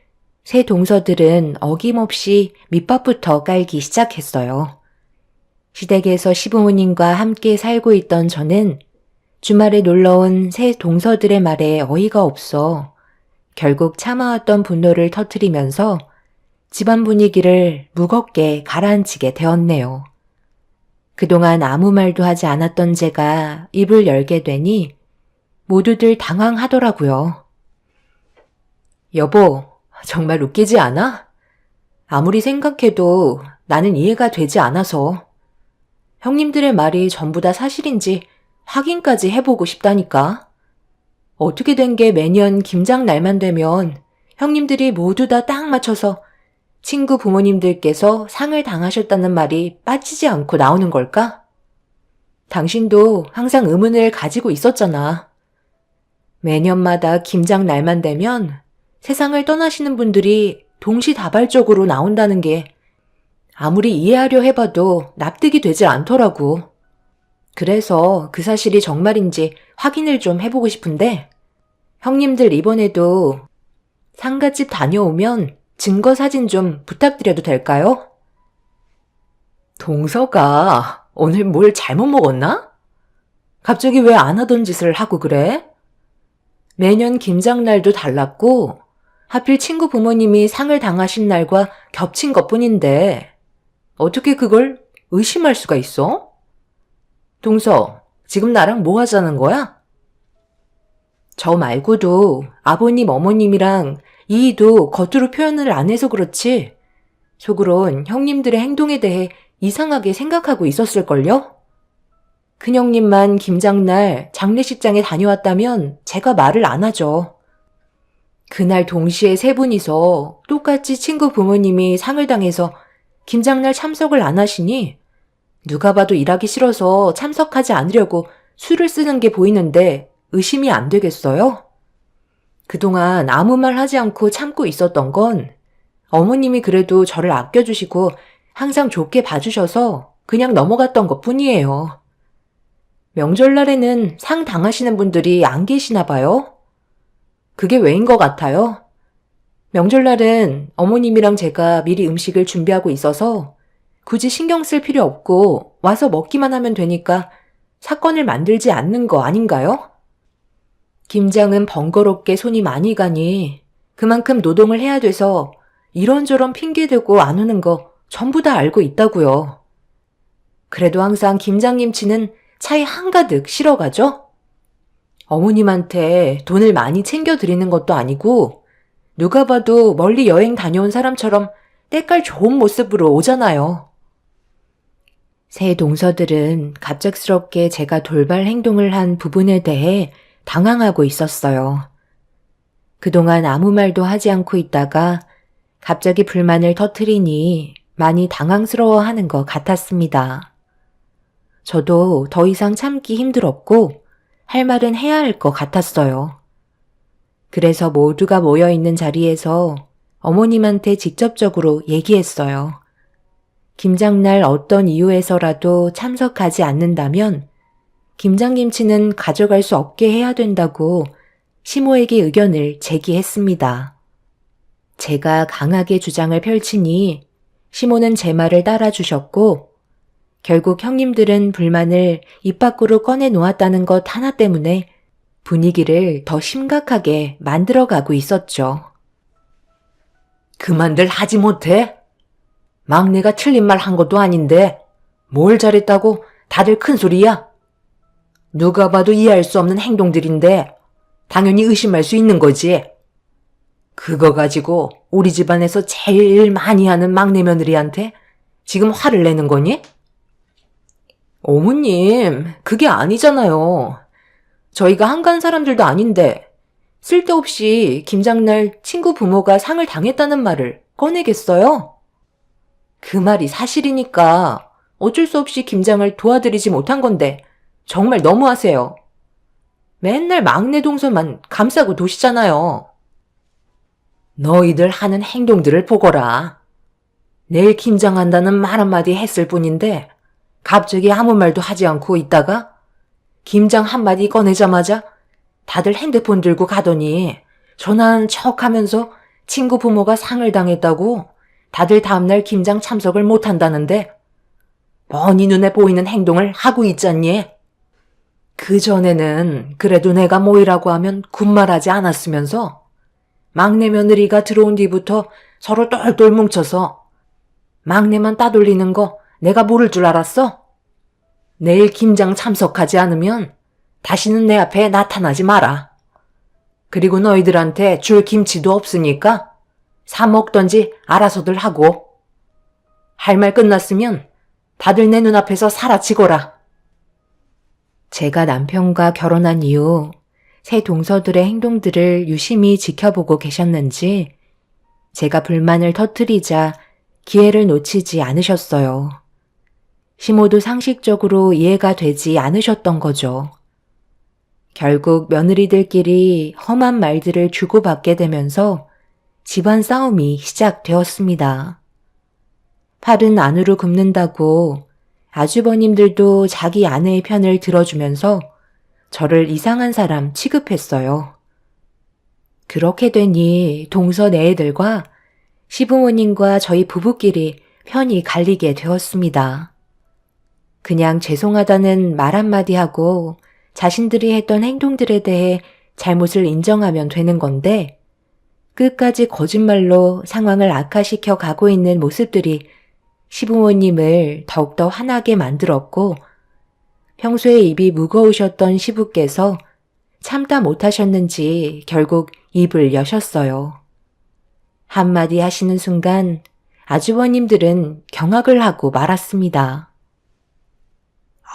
새 동서들은 어김없이 밑밥부터 깔기 시작했어요. 시댁에서 시부모님과 함께 살고 있던 저는 주말에 놀러온 새 동서들의 말에 어이가 없어 결국 참아왔던 분노를 터뜨리면서 집안 분위기를 무겁게 가라앉히게 되었네요. 그동안 아무 말도 하지 않았던 제가 입을 열게 되니 모두들 당황하더라고요. 여보, 정말 웃기지 않아? 아무리 생각해도 나는 이해가 되지 않아서. 형님들의 말이 전부 다 사실인지 확인까지 해보고 싶다니까. 어떻게 된 게 매년 김장 날만 되면 형님들이 모두 다 딱 맞춰서 친구 부모님들께서 상을 당하셨다는 말이 빠지지 않고 나오는 걸까? 당신도 항상 의문을 가지고 있었잖아. 매년마다 김장 날만 되면 세상을 떠나시는 분들이 동시다발적으로 나온다는 게 아무리 이해하려 해봐도 납득이 되질 않더라고. 그래서 그 사실이 정말인지 확인을 좀 해보고 싶은데 형님들 이번에도 상가집 다녀오면 증거 사진 좀 부탁드려도 될까요? 동서가 오늘 뭘 잘못 먹었나? 갑자기 왜 안 하던 짓을 하고 그래? 매년 김장날도 달랐고 하필 친구 부모님이 상을 당하신 날과 겹친 것뿐인데 어떻게 그걸 의심할 수가 있어? 동서, 지금 나랑 뭐 하자는 거야? 저 말고도 아버님, 어머님이랑 이희도 겉으로 표현을 안 해서 그렇지 속으론 형님들의 행동에 대해 이상하게 생각하고 있었을걸요? 큰형님만 김장날 장례식장에 다녀왔다면 제가 말을 안 하죠. 그날 동시에 세 분이서 똑같이 친구 부모님이 상을 당해서 김장날 참석을 안 하시니 누가 봐도 일하기 싫어서 참석하지 않으려고 수를 쓰는 게 보이는데 의심이 안 되겠어요? 그동안 아무 말 하지 않고 참고 있었던 건 어머님이 그래도 저를 아껴주시고 항상 좋게 봐주셔서 그냥 넘어갔던 것 뿐이에요. 명절날에는 상 당하시는 분들이 안 계시나 봐요? 그게 왜인 것 같아요? 명절날은 어머님이랑 제가 미리 음식을 준비하고 있어서 굳이 신경 쓸 필요 없고 와서 먹기만 하면 되니까 사건을 만들지 않는 거 아닌가요? 김장은 번거롭게 손이 많이 가니 그만큼 노동을 해야 돼서 이런저런 핑계대고 안 오는 거 전부 다 알고 있다고요. 그래도 항상 김장김치는 차에 한가득 실어가죠? 어머님한테 돈을 많이 챙겨드리는 것도 아니고 누가 봐도 멀리 여행 다녀온 사람처럼 때깔 좋은 모습으로 오잖아요. 새 동서들은 갑작스럽게 제가 돌발 행동을 한 부분에 대해 당황하고 있었어요. 그동안 아무 말도 하지 않고 있다가 갑자기 불만을 터뜨리니 많이 당황스러워하는 것 같았습니다. 저도 더 이상 참기 힘들었고 할 말은 해야 할 것 같았어요. 그래서 모두가 모여있는 자리에서 어머님한테 직접적으로 얘기했어요. 김장날 어떤 이유에서라도 참석하지 않는다면 김장김치는 가져갈 수 없게 해야 된다고 시모에게 의견을 제기했습니다. 제가 강하게 주장을 펼치니 시모는 제 말을 따라주셨고 결국 형님들은 불만을 입 밖으로 꺼내 놓았다는 것 하나 때문에 분위기를 더 심각하게 만들어가고 있었죠. 그만들 하지 못해? 막내가 틀린 말 한 것도 아닌데 뭘 잘했다고 다들 큰 소리야? 누가 봐도 이해할 수 없는 행동들인데 당연히 의심할 수 있는 거지. 그거 가지고 우리 집안에서 제일 많이 하는 막내 며느리한테 지금 화를 내는 거니? 어머님, 그게 아니잖아요. 저희가 한가한 사람들도 아닌데 쓸데없이 김장날 친구 부모가 상을 당했다는 말을 꺼내겠어요? 그 말이 사실이니까 어쩔 수 없이 김장을 도와드리지 못한 건데 정말 너무하세요. 맨날 막내 동서만 감싸고 도시잖아요. 너희들 하는 행동들을 보거라. 내일 김장한다는 말 한마디 했을 뿐인데 갑자기 아무 말도 하지 않고 있다가 김장 한마디 꺼내자마자 다들 핸드폰 들고 가더니 전화하는 척하면서 친구 부모가 상을 당했다고 다들 다음날 김장 참석을 못한다는데 뻔히 눈에 보이는 행동을 하고 있잖니. 그전에는 그래도 내가 모이라고 하면 군말하지 않았으면서 막내 며느리가 들어온 뒤부터 서로 똘똘 뭉쳐서 막내만 따돌리는 거 내가 모를 줄 알았어? 내일 김장 참석하지 않으면 다시는 내 앞에 나타나지 마라. 그리고 너희들한테 줄 김치도 없으니까 사 먹던지 알아서들 하고 할 말 끝났으면 다들 내 눈앞에서 사라지거라. 제가 남편과 결혼한 이후 새 동서들의 행동들을 유심히 지켜보고 계셨는지 제가 불만을 터뜨리자 기회를 놓치지 않으셨어요. 시모도 상식적으로 이해가 되지 않으셨던 거죠. 결국 며느리들끼리 험한 말들을 주고받게 되면서 집안 싸움이 시작되었습니다. 팔은 안으로 굽는다고 아주버님들도 자기 아내의 편을 들어주면서 저를 이상한 사람 취급했어요. 그렇게 되니 동서 애들과 시부모님과 저희 부부끼리 편이 갈리게 되었습니다. 그냥 죄송하다는 말 한마디 하고 자신들이 했던 행동들에 대해 잘못을 인정하면 되는 건데 끝까지 거짓말로 상황을 악화시켜 가고 있는 모습들이 시부모님을 더욱더 화나게 만들었고 평소에 입이 무거우셨던 시부께서 참다 못하셨는지 결국 입을 여셨어요. 한마디 하시는 순간 아주버님들은 경악을 하고 말았습니다.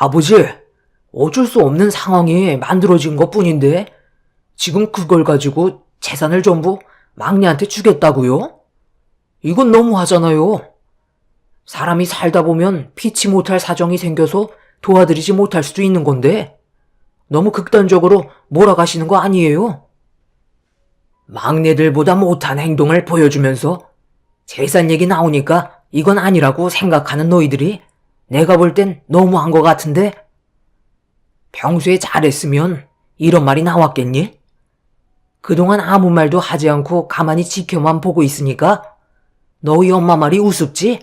아버지, 어쩔 수 없는 상황이 만들어진 것 뿐인데 지금 그걸 가지고 재산을 전부 막내한테 주겠다고요? 이건 너무하잖아요. 사람이 살다 보면 피치 못할 사정이 생겨서 도와드리지 못할 수도 있는 건데 너무 극단적으로 몰아가시는 거 아니에요? 막내들보다 못한 행동을 보여주면서 재산 얘기 나오니까 이건 아니라고 생각하는 너희들이 내가 볼 땐 너무한 것 같은데 평소에 잘했으면 이런 말이 나왔겠니? 그동안 아무 말도 하지 않고 가만히 지켜만 보고 있으니까 너희 엄마 말이 우습지?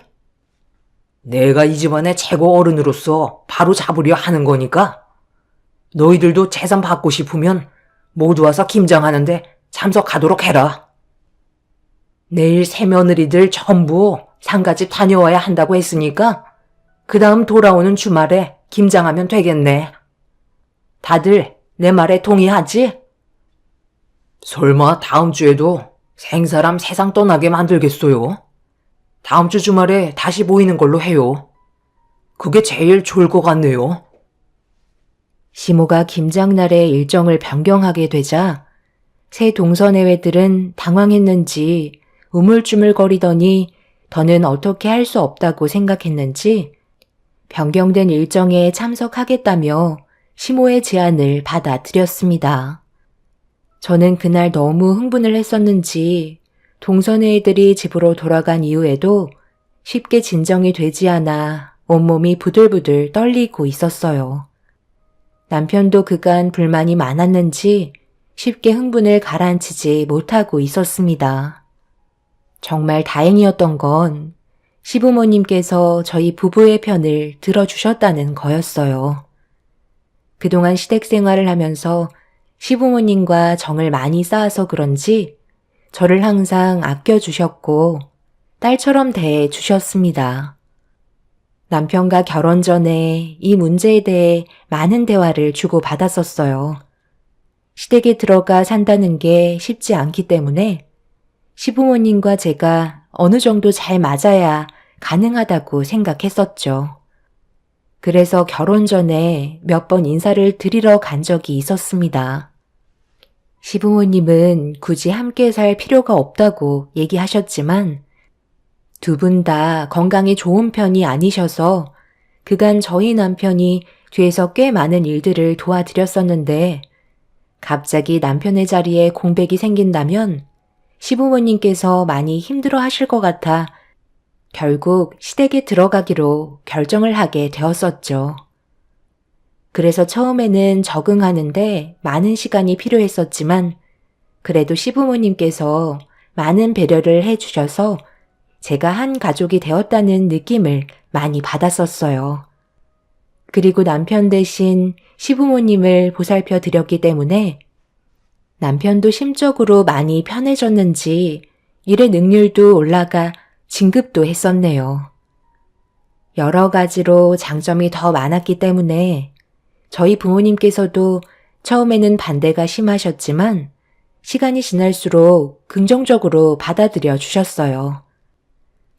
내가 이 집안의 최고 어른으로서 바로 잡으려 하는 거니까 너희들도 재산 받고 싶으면 모두 와서 김장하는데 참석하도록 해라. 내일 새며느리들 전부 상가집 다녀와야 한다고 했으니까 그 다음 돌아오는 주말에 김장하면 되겠네. 다들 내 말에 동의하지? 설마 다음 주에도 생사람 세상 떠나게 만들겠어요? 다음 주 주말에 다시 모이는 걸로 해요. 그게 제일 좋을 것 같네요. 시모가 김장날의 일정을 변경하게 되자 새 동서내외들은 당황했는지 우물쭈물거리더니 더는 어떻게 할 수 없다고 생각했는지 변경된 일정에 참석하겠다며 시모의 제안을 받아들였습니다. 저는 그날 너무 흥분을 했었는지 동서네 애들이 집으로 돌아간 이후에도 쉽게 진정이 되지 않아 온몸이 부들부들 떨리고 있었어요. 남편도 그간 불만이 많았는지 쉽게 흥분을 가라앉히지 못하고 있었습니다. 정말 다행이었던 건 시부모님께서 저희 부부의 편을 들어주셨다는 거였어요. 그동안 시댁 생활을 하면서 시부모님과 정을 많이 쌓아서 그런지 저를 항상 아껴주셨고 딸처럼 대해주셨습니다. 남편과 결혼 전에 이 문제에 대해 많은 대화를 주고받았었어요. 시댁에 들어가 산다는 게 쉽지 않기 때문에 시부모님과 제가 어느 정도 잘 맞아야 가능하다고 생각했었죠. 그래서 결혼 전에 몇 번 인사를 드리러 간 적이 있었습니다. 시부모님은 굳이 함께 살 필요가 없다고 얘기하셨지만 두 분 다 건강이 좋은 편이 아니셔서 그간 저희 남편이 뒤에서 꽤 많은 일들을 도와드렸었는데 갑자기 남편의 자리에 공백이 생긴다면 시부모님께서 많이 힘들어 하실 것 같아 결국 시댁에 들어가기로 결정을 하게 되었었죠. 그래서 처음에는 적응하는데 많은 시간이 필요했었지만 그래도 시부모님께서 많은 배려를 해주셔서 제가 한 가족이 되었다는 느낌을 많이 받았었어요. 그리고 남편 대신 시부모님을 보살펴 드렸기 때문에 남편도 심적으로 많이 편해졌는지 일의 능률도 올라가 진급도 했었네요. 여러 가지로 장점이 더 많았기 때문에 저희 부모님께서도 처음에는 반대가 심하셨지만 시간이 지날수록 긍정적으로 받아들여 주셨어요.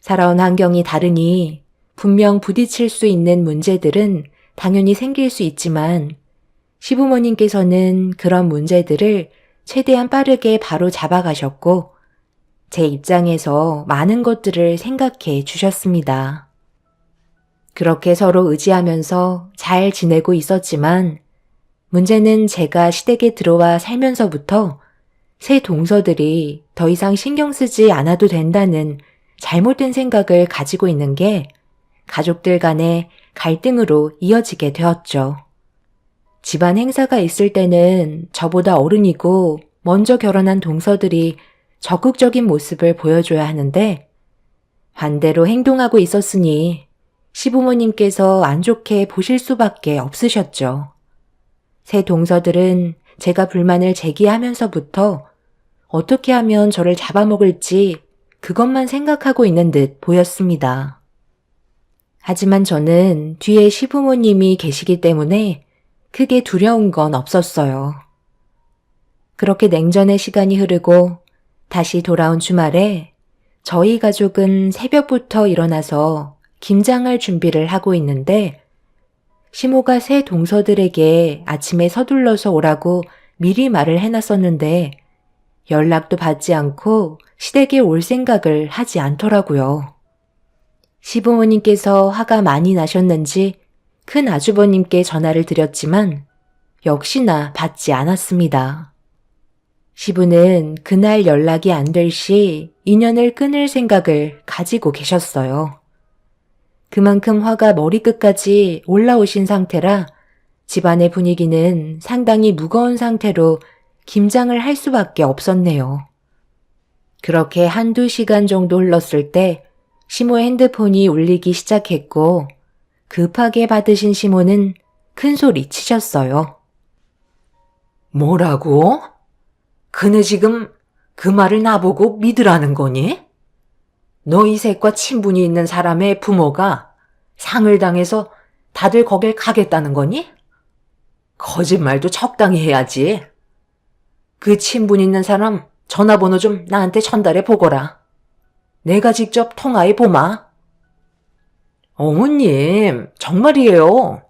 살아온 환경이 다르니 분명 부딪힐 수 있는 문제들은 당연히 생길 수 있지만 시부모님께서는 그런 문제들을 최대한 빠르게 바로 잡아가셨고, 제 입장에서 많은 것들을 생각해 주셨습니다. 그렇게 서로 의지하면서 잘 지내고 있었지만, 문제는 제가 시댁에 들어와 살면서부터 새 동서들이 더 이상 신경 쓰지 않아도 된다는 잘못된 생각을 가지고 있는 게 가족들 간의 갈등으로 이어지게 되었죠. 집안 행사가 있을 때는 저보다 어른이고 먼저 결혼한 동서들이 적극적인 모습을 보여줘야 하는데 반대로 행동하고 있었으니 시부모님께서 안 좋게 보실 수밖에 없으셨죠. 새 동서들은 제가 불만을 제기하면서부터 어떻게 하면 저를 잡아먹을지 그것만 생각하고 있는 듯 보였습니다. 하지만 저는 뒤에 시부모님이 계시기 때문에 크게 두려운 건 없었어요. 그렇게 냉전의 시간이 흐르고 다시 돌아온 주말에 저희 가족은 새벽부터 일어나서 김장할 준비를 하고 있는데 시모가 새 동서들에게 아침에 서둘러서 오라고 미리 말을 해놨었는데 연락도 받지 않고 시댁에 올 생각을 하지 않더라고요. 시부모님께서 화가 많이 나셨는지 큰 아주버님께 전화를 드렸지만 역시나 받지 않았습니다. 시부는 그날 연락이 안 될 시 인연을 끊을 생각을 가지고 계셨어요. 그만큼 화가 머리끝까지 올라오신 상태라 집안의 분위기는 상당히 무거운 상태로 김장을 할 수밖에 없었네요. 그렇게 한두 시간 정도 흘렀을 때 시모의 핸드폰이 울리기 시작했고 급하게 받으신 시모는 큰 소리 치셨어요. 뭐라고? 그네 지금 그 말을 나보고 믿으라는 거니? 너희 셋과 친분이 있는 사람의 부모가 상을 당해서 다들 거길 가겠다는 거니? 거짓말도 적당히 해야지. 그 친분 있는 사람 전화번호 좀 나한테 전달해 보거라. 내가 직접 통화해 보마. 어머님, 정말이에요.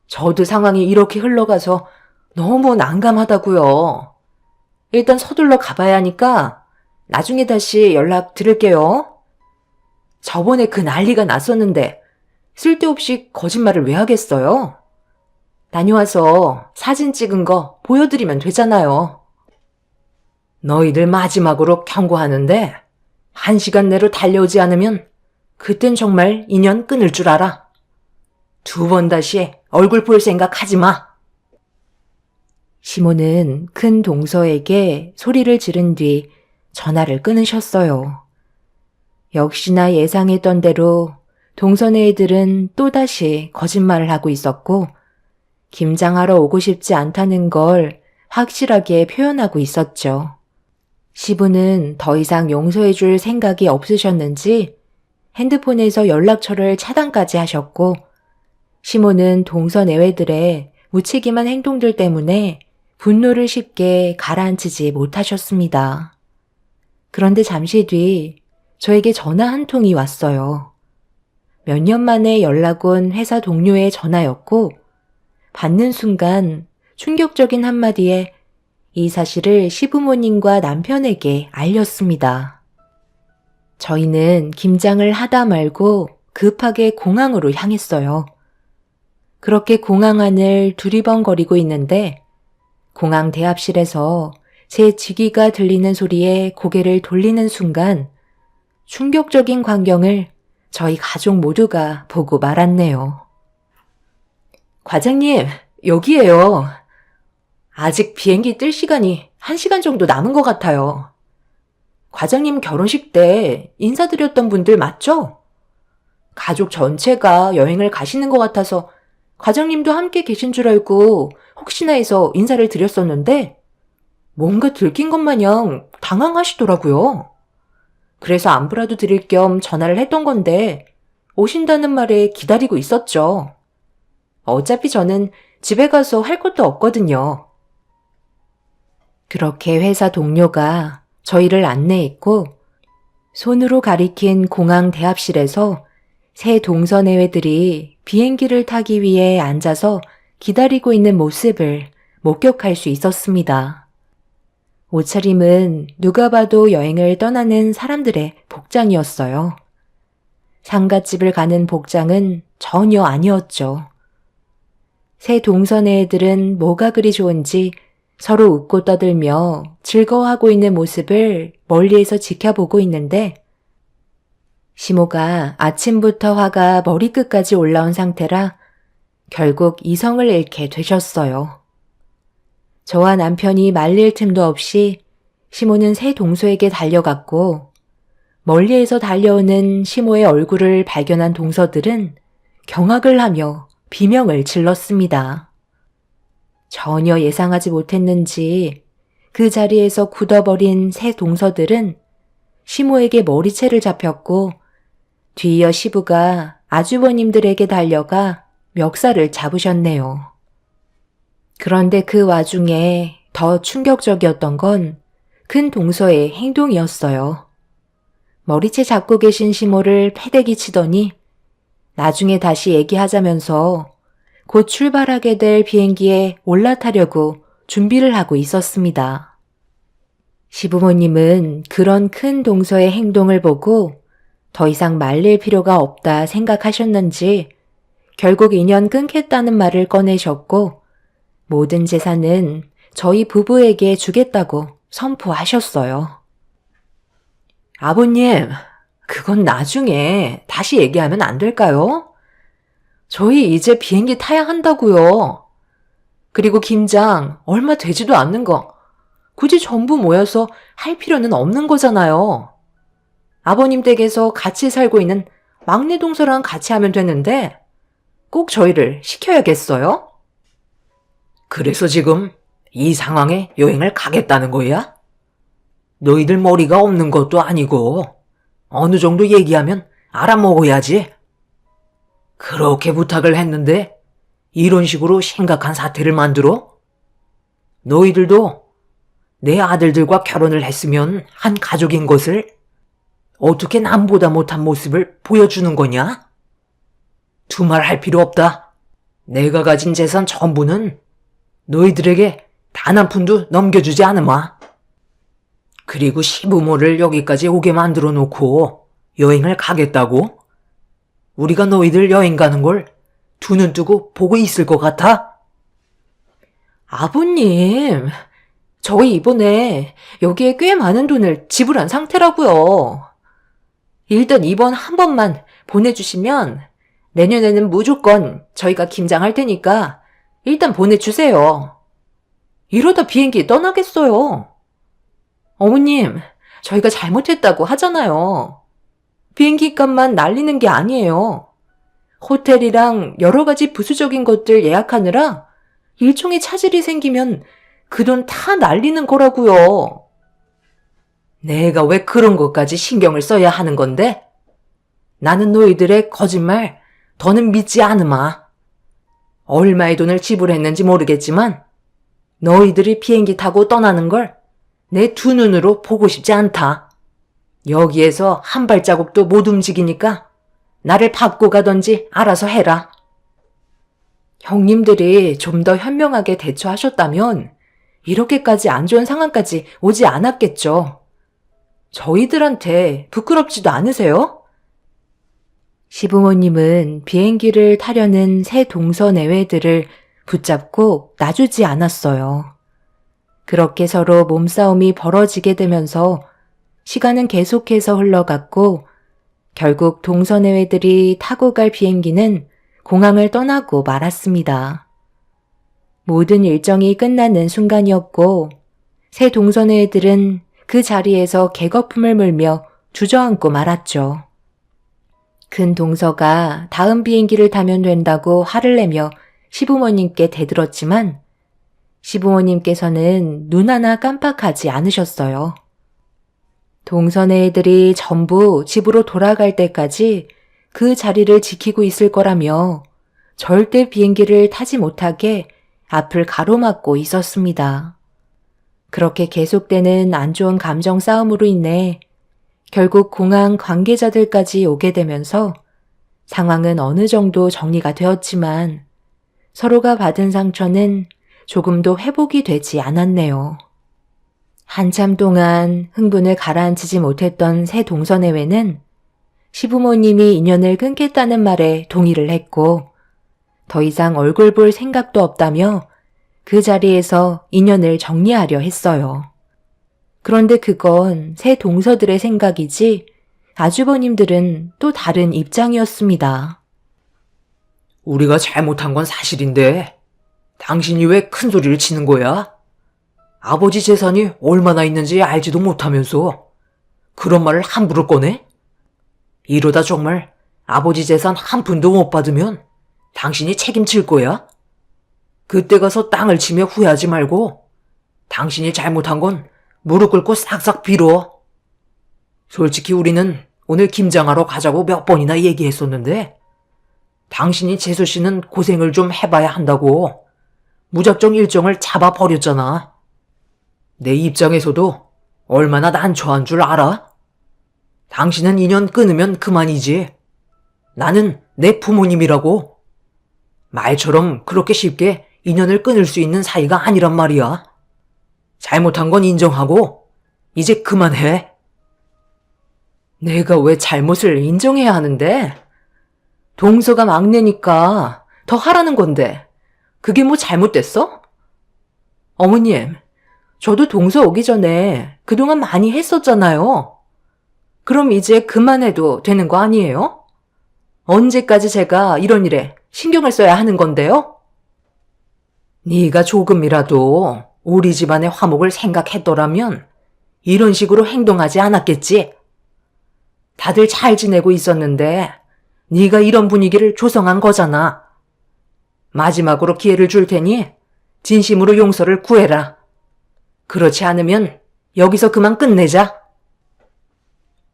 저도 상황이 이렇게 흘러가서 너무 난감하다고요. 일단 서둘러 가봐야 하니까 나중에 다시 연락 드릴게요. 저번에 그 난리가 났었는데 쓸데없이 거짓말을 왜 하겠어요? 다녀와서 사진 찍은 거 보여드리면 되잖아요. 너희들 마지막으로 경고하는데 1시간 내로 달려오지 않으면 그땐 정말 인연 끊을 줄 알아. 2번 다시 얼굴 볼 생각 하지 마. 시모는 큰 동서에게 소리를 지른 뒤 전화를 끊으셨어요. 역시나 예상했던 대로 동서네 애들은 또다시 거짓말을 하고 있었고 김장하러 오고 싶지 않다는 걸 확실하게 표현하고 있었죠. 시부는 더 이상 용서해줄 생각이 없으셨는지 핸드폰에서 연락처를 차단까지 하셨고 시모는 동서 내외들의 무책임한 행동들 때문에 분노를 쉽게 가라앉히지 못하셨습니다. 그런데 잠시 뒤 저에게 전화 한 통이 왔어요. 몇 년 만에 연락 온 회사 동료의 전화였고 받는 순간 충격적인 한마디에 이 사실을 시부모님과 남편에게 알렸습니다. 저희는 김장을 하다 말고 급하게 공항으로 향했어요. 그렇게 공항 안을 두리번거리고 있는데 공항 대합실에서 제 지기가 들리는 소리에 고개를 돌리는 순간 충격적인 광경을 저희 가족 모두가 보고 말았네요. 과장님, 여기에요. 아직 비행기 뜰 시간이 1시간 정도 남은 것 같아요. 과장님 결혼식 때 인사드렸던 분들 맞죠? 가족 전체가 여행을 가시는 것 같아서 과장님도 함께 계신 줄 알고 혹시나 해서 인사를 드렸었는데 뭔가 들킨 것 마냥 당황하시더라고요. 그래서 안부라도 드릴 겸 전화를 했던 건데 오신다는 말에 기다리고 있었죠. 어차피 저는 집에 가서 할 것도 없거든요. 그렇게 회사 동료가 저희를 안내했고 손으로 가리킨 공항 대합실에서 새 동서 내외들이 비행기를 타기 위해 앉아서 기다리고 있는 모습을 목격할 수 있었습니다. 옷차림은 누가 봐도 여행을 떠나는 사람들의 복장이었어요. 상갓집을 가는 복장은 전혀 아니었죠. 새 동선의 애들은 뭐가 그리 좋은지 서로 웃고 떠들며 즐거워하고 있는 모습을 멀리에서 지켜보고 있는데 시모가 아침부터 화가 머리끝까지 올라온 상태라 결국 이성을 잃게 되셨어요. 저와 남편이 말릴 틈도 없이 시모는 새 동서에게 달려갔고 멀리에서 달려오는 시모의 얼굴을 발견한 동서들은 경악을 하며 비명을 질렀습니다. 전혀 예상하지 못했는지 그 자리에서 굳어버린 새 동서들은 시모에게 머리채를 잡혔고 뒤이어 시부가 아주버님들에게 달려가 멱살을 잡으셨네요. 그런데 그 와중에 더 충격적이었던 건 큰 동서의 행동이었어요. 머리채 잡고 계신 시모를 패대기 치더니 나중에 다시 얘기하자면서 곧 출발하게 될 비행기에 올라타려고 준비를 하고 있었습니다. 시부모님은 그런 큰 동서의 행동을 보고 더 이상 말릴 필요가 없다 생각하셨는지 결국 인연 끊겠다는 말을 꺼내셨고 모든 재산은 저희 부부에게 주겠다고 선포하셨어요. 아버님, 그건 나중에 다시 얘기하면 안 될까요? 저희 이제 비행기 타야 한다고요. 그리고 김장 얼마 되지도 않는 거 굳이 전부 모여서 할 필요는 없는 거잖아요. 아버님 댁에서 같이 살고 있는 막내 동서랑 같이 하면 되는데 꼭 저희를 시켜야겠어요? 그래서 지금 이 상황에 여행을 가겠다는 거야? 너희들 머리가 없는 것도 아니고 어느 정도 얘기하면 알아먹어야지. 그렇게 부탁을 했는데 이런 식으로 심각한 사태를 만들어? 너희들도 내 아들들과 결혼을 했으면 한 가족인 것을 어떻게 남보다 못한 모습을 보여주는 거냐? 두말할 필요 없다. 내가 가진 재산 전부는 너희들에게 단 한 푼도 넘겨주지 않으마. 그리고 시부모를 여기까지 오게 만들어 놓고 여행을 가겠다고? 우리가 너희들 여행 가는 걸 두 눈 뜨고 보고 있을 것 같아? 아버님, 저희 이번에 여기에 꽤 많은 돈을 지불한 상태라고요. 일단 이번 한 번만 보내주시면 내년에는 무조건 저희가 김장할 테니까 일단 보내주세요. 이러다 비행기 떠나겠어요. 어머님, 저희가 잘못했다고 하잖아요. 비행기 값만 날리는 게 아니에요. 호텔이랑 여러 가지 부수적인 것들 예약하느라 일종의 차질이 생기면 그 돈 다 날리는 거라고요. 내가 왜 그런 것까지 신경을 써야 하는 건데? 나는 너희들의 거짓말 더는 믿지 않으마. 얼마의 돈을 지불했는지 모르겠지만 너희들이 비행기 타고 떠나는 걸 내 두 눈으로 보고 싶지 않다. 여기에서 한 발자국도 못 움직이니까 나를 밟고 가던지 알아서 해라. 형님들이 좀 더 현명하게 대처하셨다면 이렇게까지 안 좋은 상황까지 오지 않았겠죠. 저희들한테 부끄럽지도 않으세요? 시부모님은 비행기를 타려는 새 동서 내외들을 붙잡고 놔주지 않았어요. 그렇게 서로 몸싸움이 벌어지게 되면서 시간은 계속해서 흘러갔고 결국 동서 내외들이 타고 갈 비행기는 공항을 떠나고 말았습니다. 모든 일정이 끝나는 순간이었고 새 동서 내외들은 그 자리에서 객거품을 물며 주저앉고 말았죠. 큰 동서가 다음 비행기를 타면 된다고 화를 내며 시부모님께 대들었지만 시부모님께서는 눈 하나 깜빡하지 않으셨어요. 동서네 애들이 전부 집으로 돌아갈 때까지 그 자리를 지키고 있을 거라며 절대 비행기를 타지 못하게 앞을 가로막고 있었습니다. 그렇게 계속되는 안 좋은 감정 싸움으로 인해 결국 공항 관계자들까지 오게 되면서 상황은 어느 정도 정리가 되었지만 서로가 받은 상처는 조금도 회복이 되지 않았네요. 한참 동안 흥분을 가라앉히지 못했던 새 동서내외는 시부모님이 인연을 끊겠다는 말에 동의를 했고 더 이상 얼굴 볼 생각도 없다며 그 자리에서 인연을 정리하려 했어요. 그런데 그건 새 동서들의 생각이지 아주버님들은 또 다른 입장이었습니다. 우리가 잘못한 건 사실인데 당신이 왜 큰 소리를 치는 거야? 아버지 재산이 얼마나 있는지 알지도 못하면서 그런 말을 함부로 꺼내? 이러다 정말 아버지 재산 한 푼도 못 받으면 당신이 책임질 거야? 그때 가서 땅을 치며 후회하지 말고 당신이 잘못한 건 무릎 꿇고 싹싹 빌어. 솔직히 우리는 오늘 김장하러 가자고 몇 번이나 얘기했었는데 당신이 재수 씨는 고생을 좀 해봐야 한다고 무작정 일정을 잡아버렸잖아. 내 입장에서도 얼마나 난처한 줄 알아? 당신은 인연 끊으면 그만이지. 나는 내 부모님이라고. 말처럼 그렇게 쉽게 인연을 끊을 수 있는 사이가 아니란 말이야. 잘못한 건 인정하고 이제 그만해. 내가 왜 잘못을 인정해야 하는데? 동서가 막내니까 더 하라는 건데 그게 뭐 잘못됐어? 어머님, 저도 동서 오기 전에 그동안 많이 했었잖아요. 그럼 이제 그만해도 되는 거 아니에요? 언제까지 제가 이런 일에 신경을 써야 하는 건데요? 네가 조금이라도 우리 집안의 화목을 생각했더라면 이런 식으로 행동하지 않았겠지. 다들 잘 지내고 있었는데 네가 이런 분위기를 조성한 거잖아. 마지막으로 기회를 줄 테니 진심으로 용서를 구해라. 그렇지 않으면 여기서 그만 끝내자.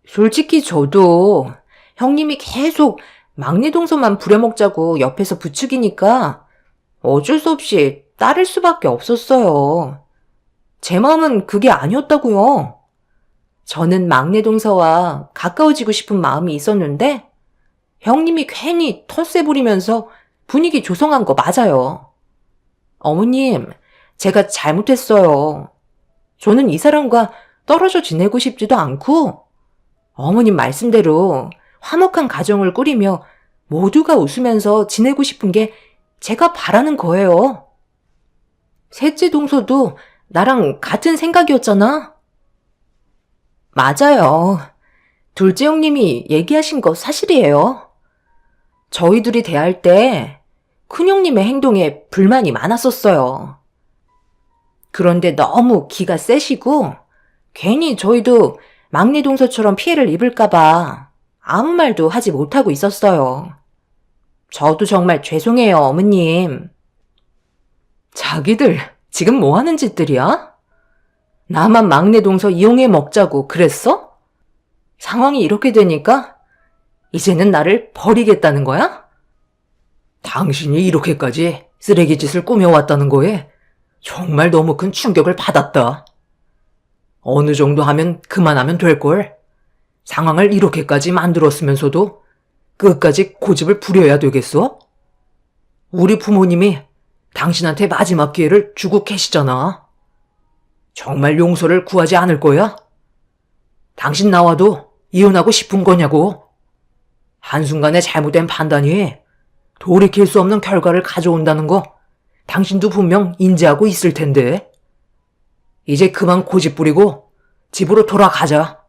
솔직히 저도 형님이 계속 막내 동서만 부려먹자고 옆에서 부추기니까 어쩔 수 없이 따를 수밖에 없었어요. 제 마음은 그게 아니었다고요. 저는 막내 동서와 가까워지고 싶은 마음이 있었는데 형님이 괜히 텃세 부리면서 분위기 조성한 거 맞아요. 어머님, 제가 잘못했어요. 저는 이 사람과 떨어져 지내고 싶지도 않고 어머님 말씀대로 화목한 가정을 꾸리며 모두가 웃으면서 지내고 싶은 게 제가 바라는 거예요. 셋째 동서도 나랑 같은 생각이었잖아. 맞아요. 둘째 형님이 얘기하신 거 사실이에요. 저희 둘이 대할 때 큰형님의 행동에 불만이 많았었어요. 그런데 너무 기가 세시고 괜히 저희도 막내 동서처럼 피해를 입을까봐 아무 말도 하지 못하고 있었어요. 저도 정말 죄송해요, 어머님. 자기들 지금 뭐 하는 짓들이야? 나만 막내 동서 이용해 먹자고 그랬어? 상황이 이렇게 되니까 이제는 나를 버리겠다는 거야? 당신이 이렇게까지 쓰레기 짓을 꾸며왔다는 거에 정말 너무 큰 충격을 받았다. 어느 정도 하면 그만하면 될걸. 상황을 이렇게까지 만들었으면서도 끝까지 고집을 부려야 되겠어? 우리 부모님이 당신한테 마지막 기회를 주고 계시잖아. 정말 용서를 구하지 않을 거야? 당신 나와도 이혼하고 싶은 거냐고. 한순간에 잘못된 판단이 돌이킬 수 없는 결과를 가져온다는 거 당신도 분명 인지하고 있을 텐데. 이제 그만 고집 부리고 집으로 돌아가자.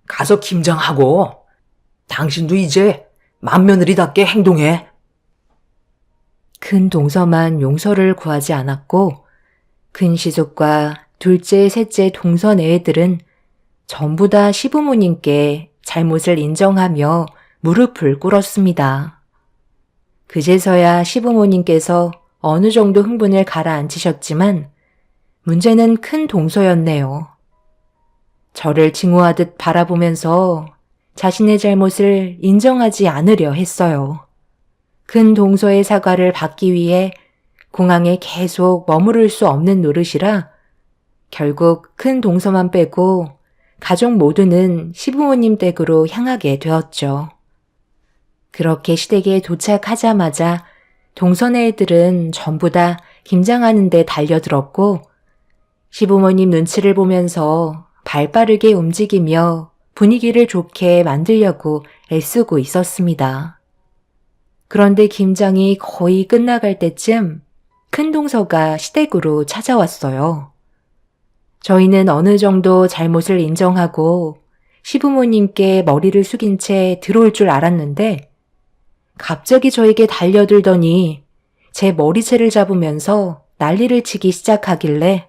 가서 김장하고 당신도 이제 맏며느리답게 행동해. 큰 동서만 용서를 구하지 않았고 큰 시숙과 둘째, 셋째 동선 애들은 전부 다 시부모님께 잘못을 인정하며 무릎을 꿇었습니다. 그제서야 시부모님께서 어느 정도 흥분을 가라앉히셨지만 문제는 큰 동서였네요. 저를 징후하듯 바라보면서 자신의 잘못을 인정하지 않으려 했어요. 큰 동서의 사과를 받기 위해 공항에 계속 머무를 수 없는 노릇이라 결국 큰 동서만 빼고 가족 모두는 시부모님 댁으로 향하게 되었죠. 그렇게 시댁에 도착하자마자 동선의 애들은 전부 다 김장하는 데 달려들었고 시부모님 눈치를 보면서 발 빠르게 움직이며 분위기를 좋게 만들려고 애쓰고 있었습니다. 그런데 김장이 거의 끝나갈 때쯤 큰 동서가 시댁으로 찾아왔어요. 저희는 어느 정도 잘못을 인정하고 시부모님께 머리를 숙인 채 들어올 줄 알았는데 갑자기 저에게 달려들더니 제 머리채를 잡으면서 난리를 치기 시작하길래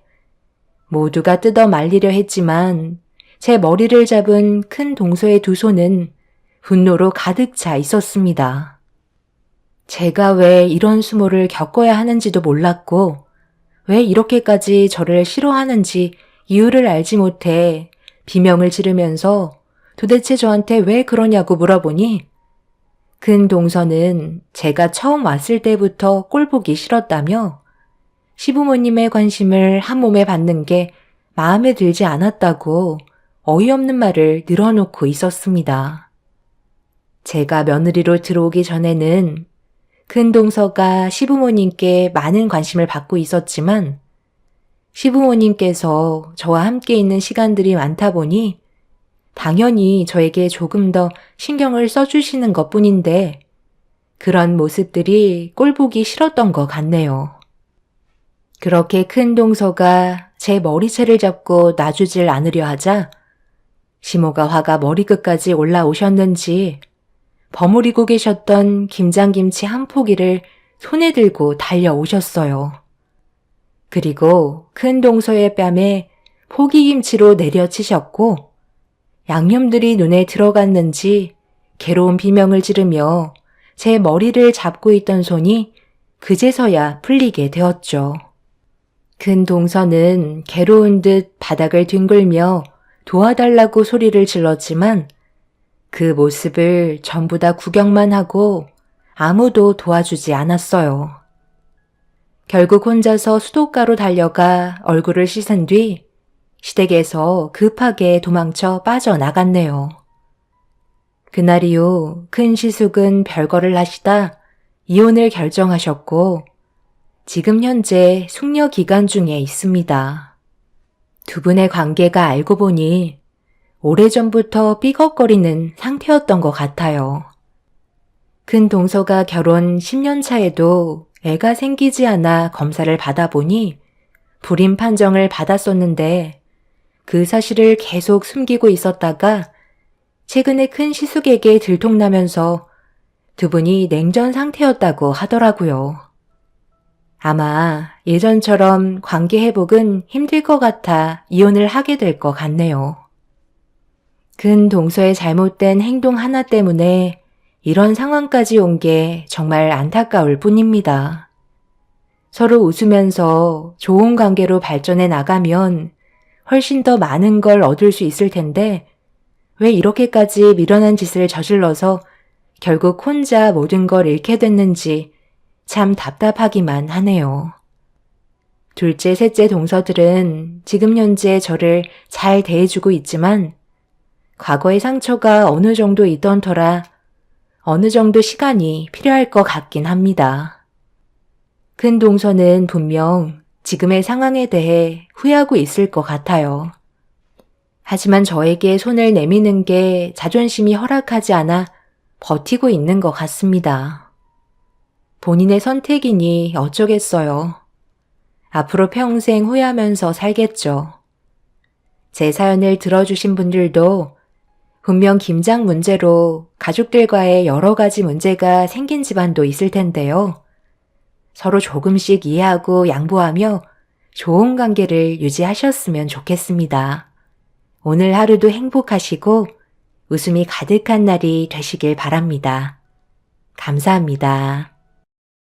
모두가 뜯어 말리려 했지만 제 머리를 잡은 큰 동서의 두 손은 분노로 가득 차 있었습니다. 제가 왜 이런 수모를 겪어야 하는지도 몰랐고 왜 이렇게까지 저를 싫어하는지 이유를 알지 못해 비명을 지르면서 도대체 저한테 왜 그러냐고 물어보니 큰 동서는 제가 처음 왔을 때부터 꼴 보기 싫었다며 시부모님의 관심을 한 몸에 받는 게 마음에 들지 않았다고 어이없는 말을 늘어놓고 있었습니다. 제가 며느리로 들어오기 전에는 큰 동서가 시부모님께 많은 관심을 받고 있었지만 시부모님께서 저와 함께 있는 시간들이 많다 보니 당연히 저에게 조금 더 신경을 써주시는 것뿐인데 그런 모습들이 꼴보기 싫었던 것 같네요. 그렇게 큰 동서가 제 머리채를 잡고 놔주질 않으려 하자 시모가 화가 머리끝까지 올라오셨는지 버무리고 계셨던 김장김치 한 포기를 손에 들고 달려오셨어요. 그리고 큰 동서의 뺨에 포기김치로 내려치셨고 양념들이 눈에 들어갔는지 괴로운 비명을 지르며 제 머리를 잡고 있던 손이 그제서야 풀리게 되었죠. 큰 동서는 괴로운 듯 바닥을 뒹굴며 도와달라고 소리를 질렀지만 그 모습을 전부 다 구경만 하고 아무도 도와주지 않았어요. 결국 혼자서 수도가로 달려가 얼굴을 씻은 뒤 시댁에서 급하게 도망쳐 빠져나갔네요. 그날 이후 큰 시숙은 별거를 하시다 이혼을 결정하셨고 지금 현재 숙려 기간 중에 있습니다. 두 분의 관계가 알고 보니 오래전부터 삐걱거리는 상태였던 것 같아요. 큰 동서가 결혼 10년 차에도 애가 생기지 않아 검사를 받아보니 불임 판정을 받았었는데 그 사실을 계속 숨기고 있었다가 최근에 큰 시숙에게 들통나면서 두 분이 냉전 상태였다고 하더라고요. 아마 예전처럼 관계 회복은 힘들 것 같아 이혼을 하게 될 것 같네요. 큰 동서의 잘못된 행동 하나 때문에 이런 상황까지 온 게 정말 안타까울 뿐입니다. 서로 웃으면서 좋은 관계로 발전해 나가면 훨씬 더 많은 걸 얻을 수 있을 텐데 왜 이렇게까지 미련한 짓을 저질러서 결국 혼자 모든 걸 잃게 됐는지 참 답답하기만 하네요. 둘째, 셋째 동서들은 지금 현재 저를 잘 대해주고 있지만 과거의 상처가 어느 정도 있던 터라 어느 정도 시간이 필요할 것 같긴 합니다. 큰 동서는 분명 지금의 상황에 대해 후회하고 있을 것 같아요. 하지만 저에게 손을 내미는 게 자존심이 허락하지 않아 버티고 있는 것 같습니다. 본인의 선택이니 어쩌겠어요. 앞으로 평생 후회하면서 살겠죠. 제 사연을 들어주신 분들도 분명 김장 문제로 가족들과의 여러 가지 문제가 생긴 집안도 있을 텐데요. 서로 조금씩 이해하고 양보하며 좋은 관계를 유지하셨으면 좋겠습니다. 오늘 하루도 행복하시고 웃음이 가득한 날이 되시길 바랍니다. 감사합니다.